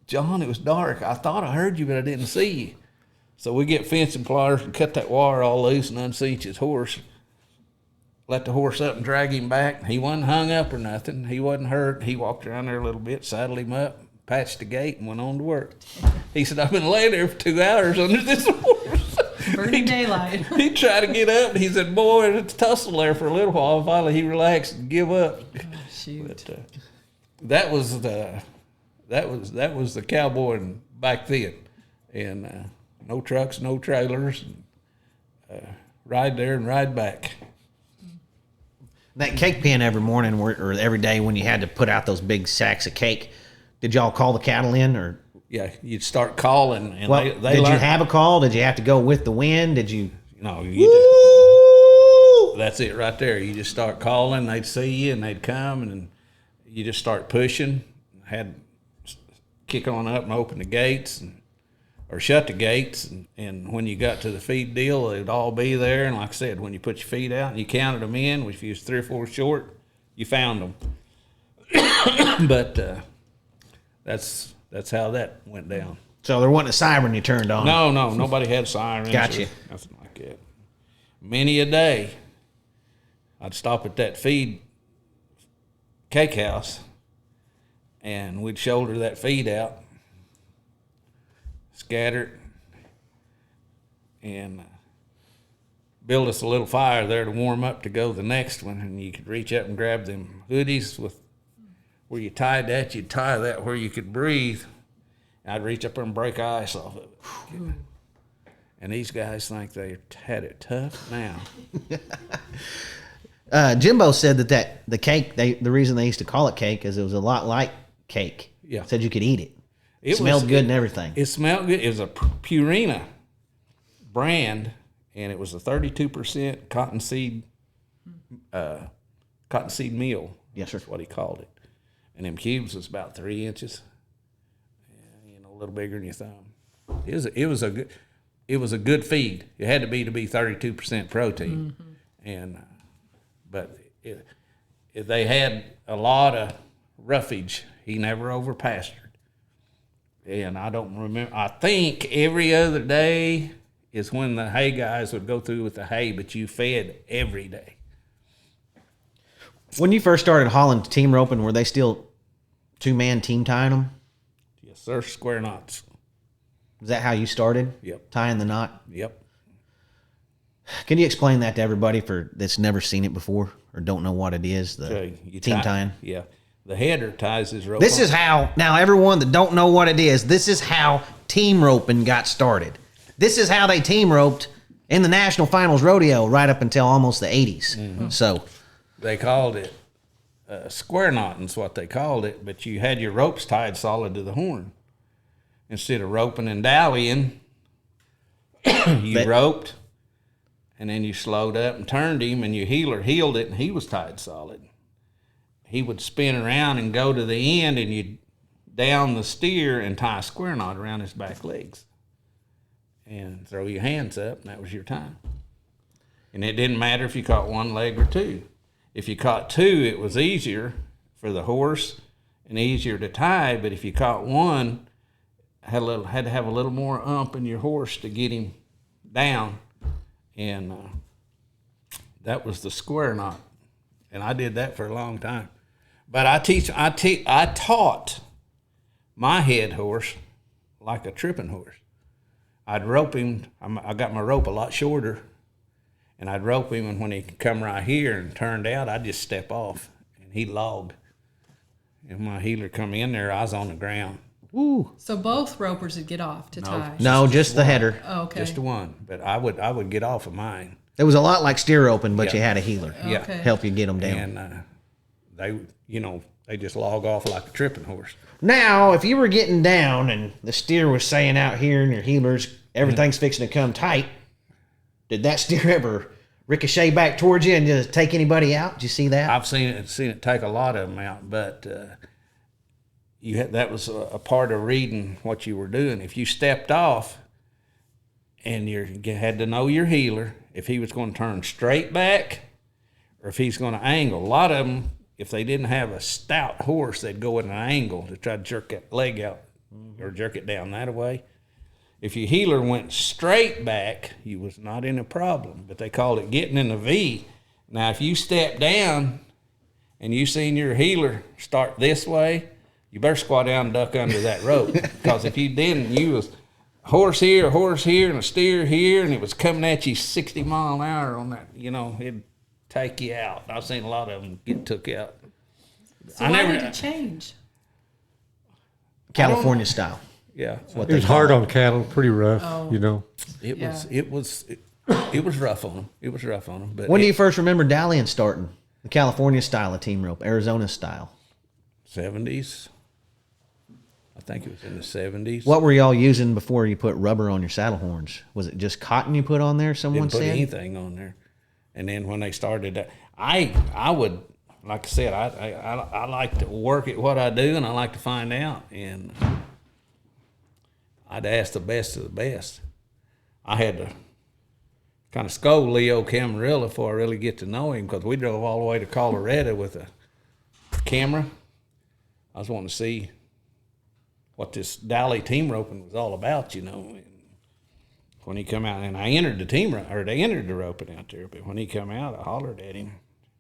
E: John, it was dark. I thought I heard you, but I didn't see you. So we get fencing pliers and cut that wire all loose and unseat his horse. Let the horse up and drag him back. He wasn't hung up or nothing. He wasn't hurt. He walked around there a little bit, saddled him up, patched the gate, and went on to work. He said, I've been laying there for 2 hours under this horse.
D: Burning daylight.
E: He tried to get up, and he said, boy, it's tussle there for a little while. Finally, he relaxed and give up.
D: Oh, shoot.
E: But that was the cowboy back then. And no trucks, no trailers. Ride there and ride back.
A: That cake pen every morning or every day when you had to put out those big sacks of cake, did y'all call the cattle in or?
E: Yeah, you'd start calling. And
A: Well,
E: they
A: did you
E: learned-
A: have a call? Did you have to go with the wind? Did you?
E: No, you that's it right there. You just start calling. They'd see you and they'd come, and you just start pushing. Had kick on up and open the gates or shut the gates. And when you got to the feed deal, they'd all be there. And like I said, when you put your feet out and you counted them in, if you was 3 or 4 short, you found them. But that's how that went down.
A: So there wasn't a siren you turned on?
E: No, nobody had sirens.
A: Gotcha.
E: Or nothing like that. Many a day, I'd stop at that feed cake house, and we'd shoulder that feed out, scatter it, and build us a little fire there to warm up to go the next one. And you could reach up and grab them hoodies with where you tied that. You'd tie that where you could breathe. I'd reach up there and break ice off of it. And these guys think they had it tough now.
A: Jimbo said that the cake, the reason they used to call it cake is it was a lot like cake.
E: Yeah.
A: Said you could eat it.
E: It
A: smelled
E: was-
A: good and everything.
E: It smelled good. It was a Purina brand, and it was a 32% cottonseed meal.
A: Yes, sir.
E: That's what he called it. And them cubes was about 3 inches, a little bigger than your thumb. It was a good feed. It had to be 32% protein, and but they had a lot of roughage. He never overpastured. And I don't remember. I think every other day is when the hay guys would go through with the hay, but you fed every day.
A: When you first started hauling team roping, were they still 2-man team tying them?
E: Yes, sir. Square knots.
A: Is that how you started?
E: Yep.
A: Tying the knot?
E: Yep.
A: Can you explain that to everybody that's never seen it before or don't know what it is, the
E: So you
A: team tying?
E: Yeah. The header ties his rope.
A: This is how, now everyone that don't know what it is, this is how team roping got started. This is how they team roped in the National Finals Rodeo right up until almost the 80s.
E: Mm-hmm.
A: So
E: They called it square knotting is what they called it, but you had your ropes tied solid to the horn. Instead of roping and dallying, you roped, and then you slowed up and turned him, and your heeler heeled it, and he was tied solid. He would spin around and go to the end, and you'd down the steer and tie a square knot around his back legs. And throw your hands up, and that was your time. And it didn't matter if you caught one leg or two. If you caught two, it was easier for the horse and easier to tie, but if you caught one, had to have a little more ump in your horse to get him down. And that was the square knot. And I did that for a long time. But I taught my head horse like a tripping horse. I'd rope him. I got my rope a lot shorter, and I'd rope him, and when he come right here and turned out, I'd just step off, and he logged. And when my heeler come in there, I was on the ground.
A: Woo.
D: So both ropers would get off to tie.
A: No, just the header.
D: Oh, okay.
E: Just the one. But I would get off of mine.
A: It was a lot like steer roping, but
E: Yeah.
A: you had a heeler.
E: Yeah.
D: Okay.
A: Help you get them down.
E: And they just log off like a tripping horse.
A: Now, if you were getting down and the steer was saying out here and your heelers, everything's fixing to come tight, did that steer ever ricochet back towards you and just take anybody out? Did you see that?
E: I've seen it take a lot of them out, but that was a part of reading what you were doing. If you stepped off and you had to know your heeler, if he was going to turn straight back or if he's going to angle. A lot of them, if they didn't have a stout horse, they'd go at an angle to try to jerk that leg out or jerk it down that way. If your heeler went straight back, you was not in a problem, but they called it getting in a V. Now, if you step down and you seen your heeler start this way, you better squat down and duck under that rope, because if you didn't, you was horse here, and a steer here, and it was coming at you 60 mile an hour on that, it'd take you out. I've seen a lot of them get took out.
D: So why did it change?
A: California style.
E: Yeah.
A: What
B: It was hard on cattle, pretty rough,
E: It was rough on them. It was rough on them. But
A: When do you first remember dallying starting? The California style of team rope, Arizona style.
E: 70s. I think it was in the 70s.
A: What were y'all using before you put rubber on your saddle horns? Was it just cotton you put on there, someone
E: Didn't put
A: said?
E: anything on there. And then when they started that, I would, like I said, I like to work at what I do, and I like to find out. And I'd ask the best of the best. I had to kind of scold Leo Camarilla before I really get to know him, because we drove all the way to Colorado with a camera. I was wanting to see what this Dally team roping was all about, And when he come out, and I entered the they entered the roping out there, but when he come out, I hollered at him.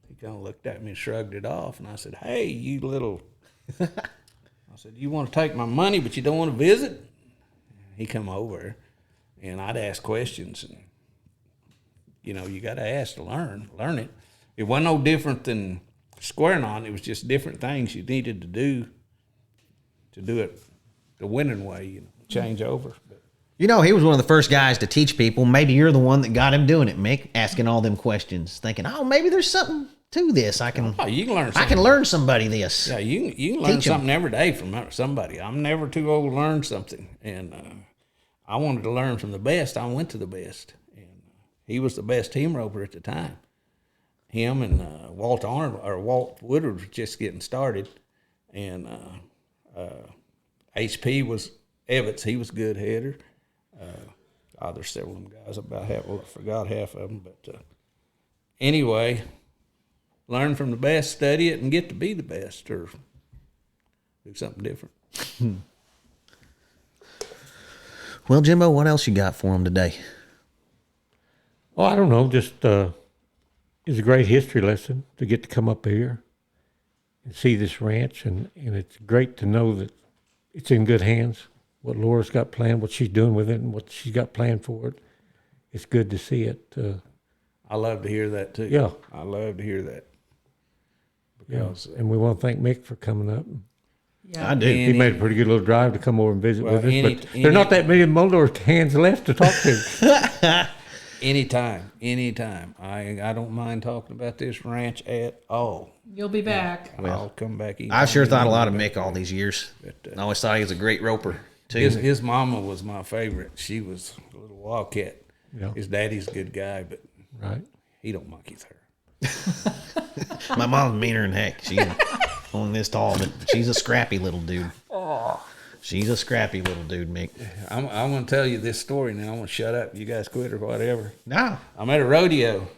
E: He kind of looked at me and shrugged it off, and I said, "Hey, you little," I said, "you want to take my money, but you don't want to visit?" He come over, and I'd ask questions, and you got to ask to learn it. It wasn't no different than squaring on. It was just different things you needed to do it the winning way, change over. But
A: He was one of the first guys to teach people. Maybe you're the one that got him doing it, Mick, asking all them questions, thinking, oh, maybe there's something to this.
E: you can learn something.
A: I can learn somebody this.
E: Yeah, you can learn
A: Teach 'em.
E: something every day from somebody. I'm never too old to learn something. And I wanted to learn from the best. I went to the best. And he was the best team roper at the time. Him and Walt Woodward was just getting started. And HP was Evans. He was a good header. There's several of them guys. I forgot half of them. But anyway, learn from the best, study it, and get to be the best, or do something different.
A: Well, Jimbo, what else you got for him today?
B: Oh, I don't know. Just it's a great history lesson to get to come up here and see this ranch, and it's great to know that it's in good hands. What Laura's got planned, what she's doing with it, and what she's got planned for it. It's good to see it.
E: I love to hear that too.
B: Yeah.
E: I love to hear that. Because
B: And we want to thank Mick for coming up.
D: Yeah.
A: I do.
B: He made a pretty good little drive to come over and visit
E: Well,
B: with us.
E: any-
B: But there are not that many Mondor hands left to talk to.
E: anytime. I don't mind talking about this ranch at all.
D: You'll be back.
E: I'll come back.
A: I sure thought a lot of
E: anytime.
A: Mick all these years. I always thought he was a great roper too.
E: His mama was my favorite. She was a little wildcat.
B: Yeah.
E: His daddy's a good guy, but
B: Right.
E: he don't monkeys her.
A: My mom's meaner than heck. She's only this tall, but she's a scrappy little dude. She's a scrappy little dude, Mick.
E: I'm going to tell you this story now. I'm going to shut up. You guys quit or whatever.
A: No.
E: I'm at a rodeo,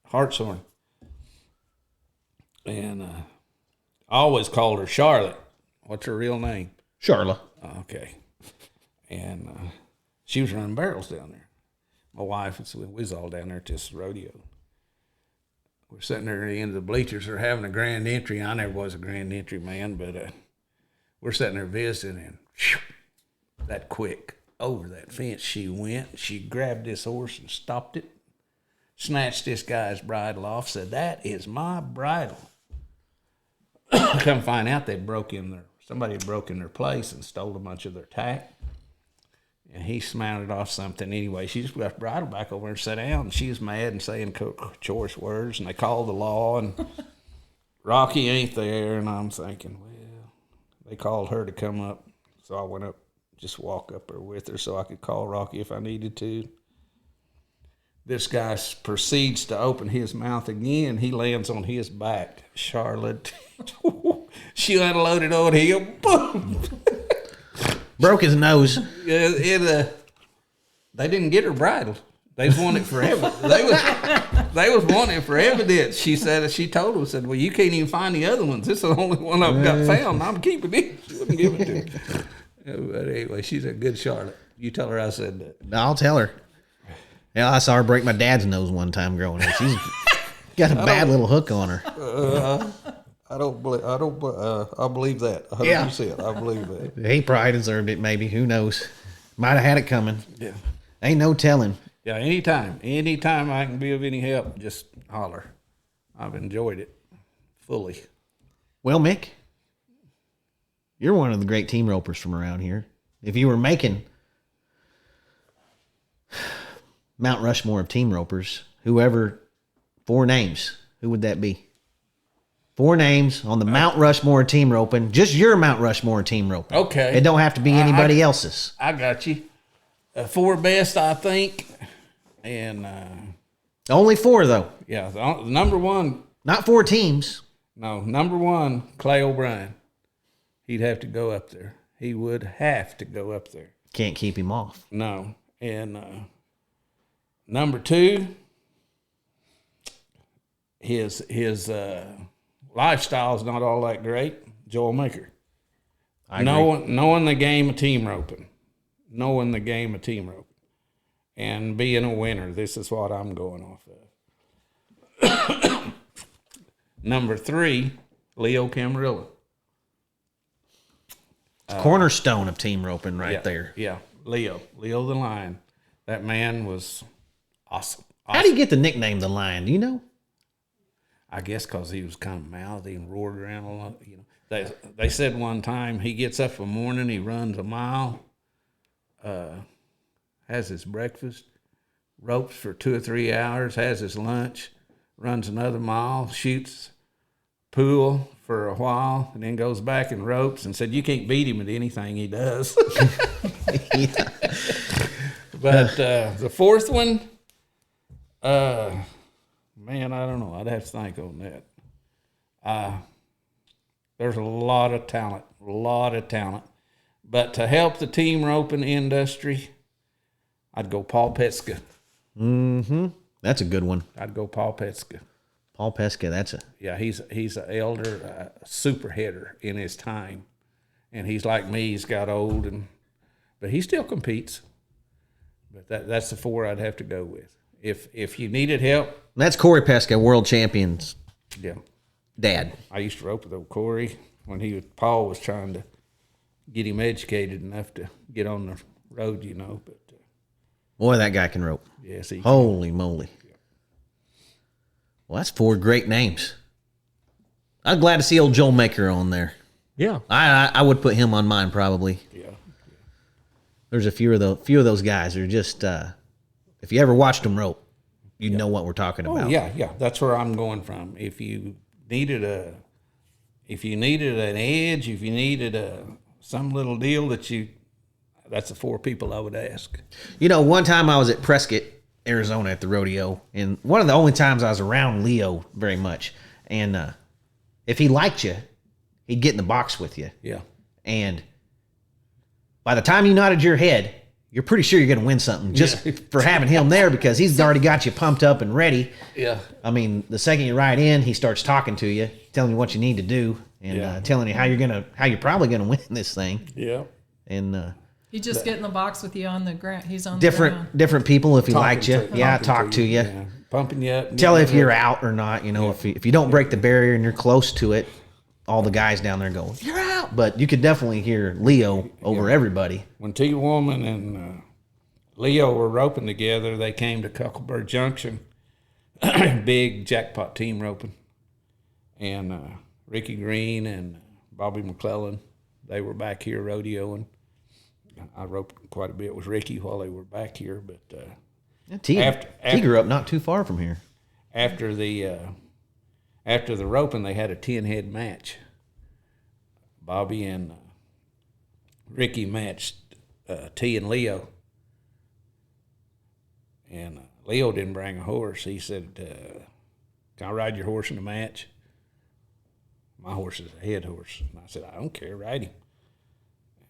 E: Hartshorn, and I always called her Charlotte. What's her real name?
A: Charla.
E: Okay. And she was running barrels down there. My wife, we was all down there at this rodeo. We're sitting there at the end of the bleachers. They're having a grand entry. I never was a grand entry man, but we're sitting there visiting, and that quick, over that fence she went. She grabbed this horse and stopped it, snatched this guy's bridle off, said, "That is my bridle." Come find out somebody had broke in their place and stole a bunch of their tack. And he smounted off something anyway. She just left bridle back over and sat down. And she was mad and saying choice words. And they called the law. And Rocky ain't there. And I'm thinking, well, they called her to come up. So I went up, just walk up there with her so I could call Rocky if I needed to. This guy proceeds to open his mouth again. He lands on his back. Charlotte, she unloaded on him. Boom.
A: Broke his nose.
E: They didn't get her bridle. They was wanting it for evidence. They was wanting it for evidence. She told him, said, "Well, you can't even find the other ones. This is the only one I've got found. And I'm keeping it." She wouldn't give it to me. But anyway, she's a good Charlotte. You tell her I said that.
A: I'll tell her. Yeah, I saw her break my dad's nose one time growing up. She's got a bad little hook on her.
E: I believe that. 100%.
A: Yeah.
E: I believe that.
A: He probably deserved it, maybe. Who knows? Might have had it coming.
E: Yeah.
A: Ain't no telling.
E: Yeah, anytime I can be of any help, just holler. I've enjoyed it fully.
A: Well, Mick, you're one of the great team ropers from around here. If you were making Mount Rushmore of team ropers, 4 names, who would that be? 4 names on the Mount Rushmore team roping, just your Mount Rushmore team roping.
E: Okay.
A: It don't have to be anybody else's.
E: I got you. 4 best, I think. And,
A: Only 4, though.
E: yeah, the number one,
A: Not 4 teams.
E: no, number one, Clay O'Brien. He'd have to go up there. He would have to go up there.
A: Can't keep him off.
E: No. And number 2, his lifestyle's not all that great. Joel Maker.
A: I agree.
E: Knowing the game of team roping. And being a winner. This is what I'm going off of. Number 3, Leo Camarillo.
A: Cornerstone of team roping right there.
E: Yeah, Leo the Lion. That man was awesome.
A: How do you get the nickname the Lion? Do you know?
E: I guess because he was kind of mouthy and roared around a lot. You know, they said one time he gets up in the morning, he runs a mile, has his breakfast, ropes for 2 or 3 hours, has his lunch, runs another mile, shoots pool for a while, and then goes back and ropes, and said you can't beat him at anything he does.
A: Yeah.
E: But the 4th one, man, I don't know. I'd have to think on that. There's a lot of talent. But to help the team roping industry, I'd go Paul Petska.
A: Mm-hmm. That's a good one.
E: I'd go Paul Petska.
A: Paul Pesca, that's a...
E: Yeah, he's an elder super hitter in his time. And he's like me. He's got old, but he still competes. But that's the 4 I'd have to go with. If you needed help,
A: That's Corey Pesca, world champions
E: yeah.
A: dad.
E: I used to rope with old Corey when Paul was trying to get him educated enough to get on the road, But
A: Boy, that guy can rope.
E: yes, he
A: Holy moly. Well, that's 4 great names. I'm glad to see old Joel Maker on there.
B: Yeah.
A: I would put him on mine probably.
E: yeah.
A: There's a few of those guys are just if you ever watched them rope, you know what we're talking
E: Oh
A: about.
E: yeah. That's where I'm going from. If you needed an edge, if you needed some little deal that's the 4 people I would ask.
A: One time I was at Prescott, Arizona at the rodeo, and one of the only times I was around Leo very much. And if he liked you, he'd get in the box with you.
E: Yeah.
A: And by the time you nodded your head, you're pretty sure you're going to win something just for having him there because he's already got you pumped up and ready.
E: Yeah.
A: I mean, the second you ride in, he starts talking to you, telling you what you need to do, and telling you how you're probably going to win this thing.
E: Yeah.
A: And
D: He just get in the box with you on the ground. He's on the ground.
A: different people if he liked you,
E: Talking
A: talk to you.
E: Yeah. Pumping you up.
A: Tell if you're out or not. If you don't break the barrier and you're close to it, all the guys down there go, "You're out." But you could definitely hear Leo over everybody.
E: When T Woman and Leo were roping together, they came to Cucklebird Junction, big jackpot team roping, and Ricky Green and Bobby McClellan, they were back here rodeoing. I roped quite a bit with Ricky while they were back here, but
A: He grew up not too far from here.
E: after the roping, they had a 10-head match. Bobby and Ricky matched T and Leo, and Leo didn't bring a horse. He said, "Can I ride your horse in the match?" My horse is a head horse, and I said, "I don't care, ride him."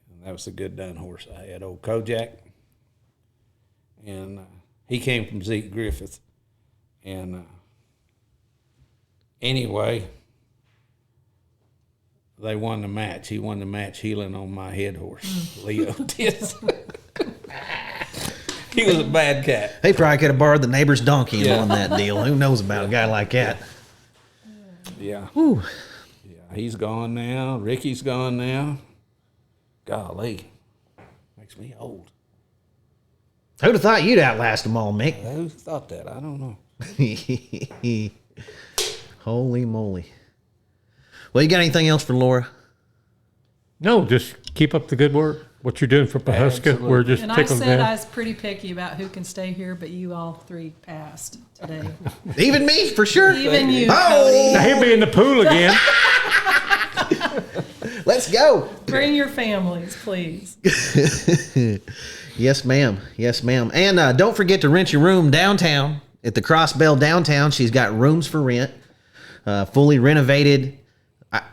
E: And that was the good done horse I had, old Kojak, and he came from Zeke Griffith, and anyway, they won the match. He won the match heeling on my head horse. Leo did. He was a bad cat.
A: He probably could have borrowed the neighbor's donkey and won that deal. Who knows about a guy like that?
E: Yeah.
A: Whew.
E: Yeah, he's gone now. Ricky's gone now. Golly. Makes me old.
A: Who'd have thought you'd outlast them all, Mick?
E: Who thought that? I don't know.
A: Holy moly. Well, you got anything else for Laura?
B: No, just keep up the good work. What you're doing for Pahuska,
E: Absolutely.
B: we're just
D: And I
B: tickled
D: said I
B: down.
D: was pretty picky about who can stay here, but you all 3 passed today.
A: Even me, for sure.
D: Even you,
A: Oh!
B: Now he'll be in the pool again.
A: Let's go.
D: Cody. Bring your families, please.
A: Yes, ma'am. Yes, ma'am. And don't forget to rent your room downtown at the Cross Bell downtown. She's got rooms for rent, fully renovated.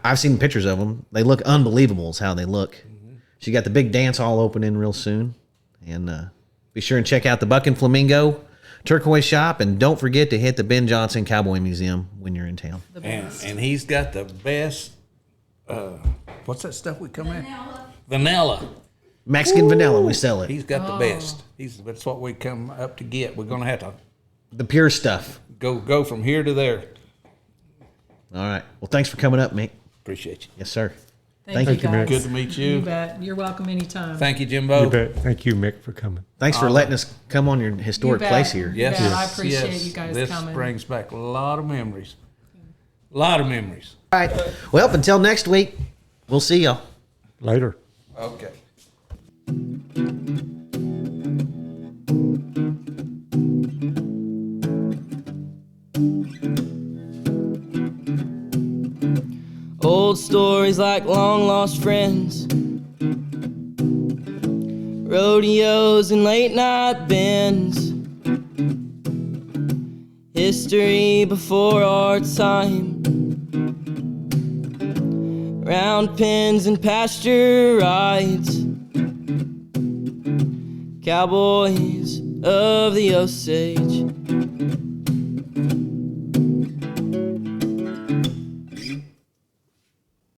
A: I've seen pictures of them. They look unbelievable is how they look. She got the big dance hall opening real soon. And be sure and check out the Buck and Flamingo Turquoise Shop. And don't forget to hit the Ben Johnson Cowboy Museum when you're in town.
D: The best.
E: And he's got the best, what's that stuff we come at? Vanilla.
A: Mexican vanilla, we sell it.
E: He's got the best. That's what we come up to get. We're going to have to
A: The pure stuff.
E: go from here to there.
A: All right. Well, thanks for coming up, Mick.
E: Appreciate you.
A: Yes, sir.
D: Thank
A: you,
D: you, guys.
E: Good to meet
D: You
E: you.
D: bet. You're welcome anytime.
E: Thank you, Jimbo.
B: You bet. Thank you, Mick, for coming.
A: Thanks for letting us come on your historic
D: You bet.
A: place here.
E: Yes,
D: Yeah, I appreciate you guys
E: this
D: coming.
E: brings back a lot of memories. A lot of memories.
A: All right. Well, until next week, we'll see y'all.
B: Later.
E: Okay.
F: Old stories like long lost friends, rodeos and late night bends, history before our time, round pens and pasture rides, Cowboys of the Osage.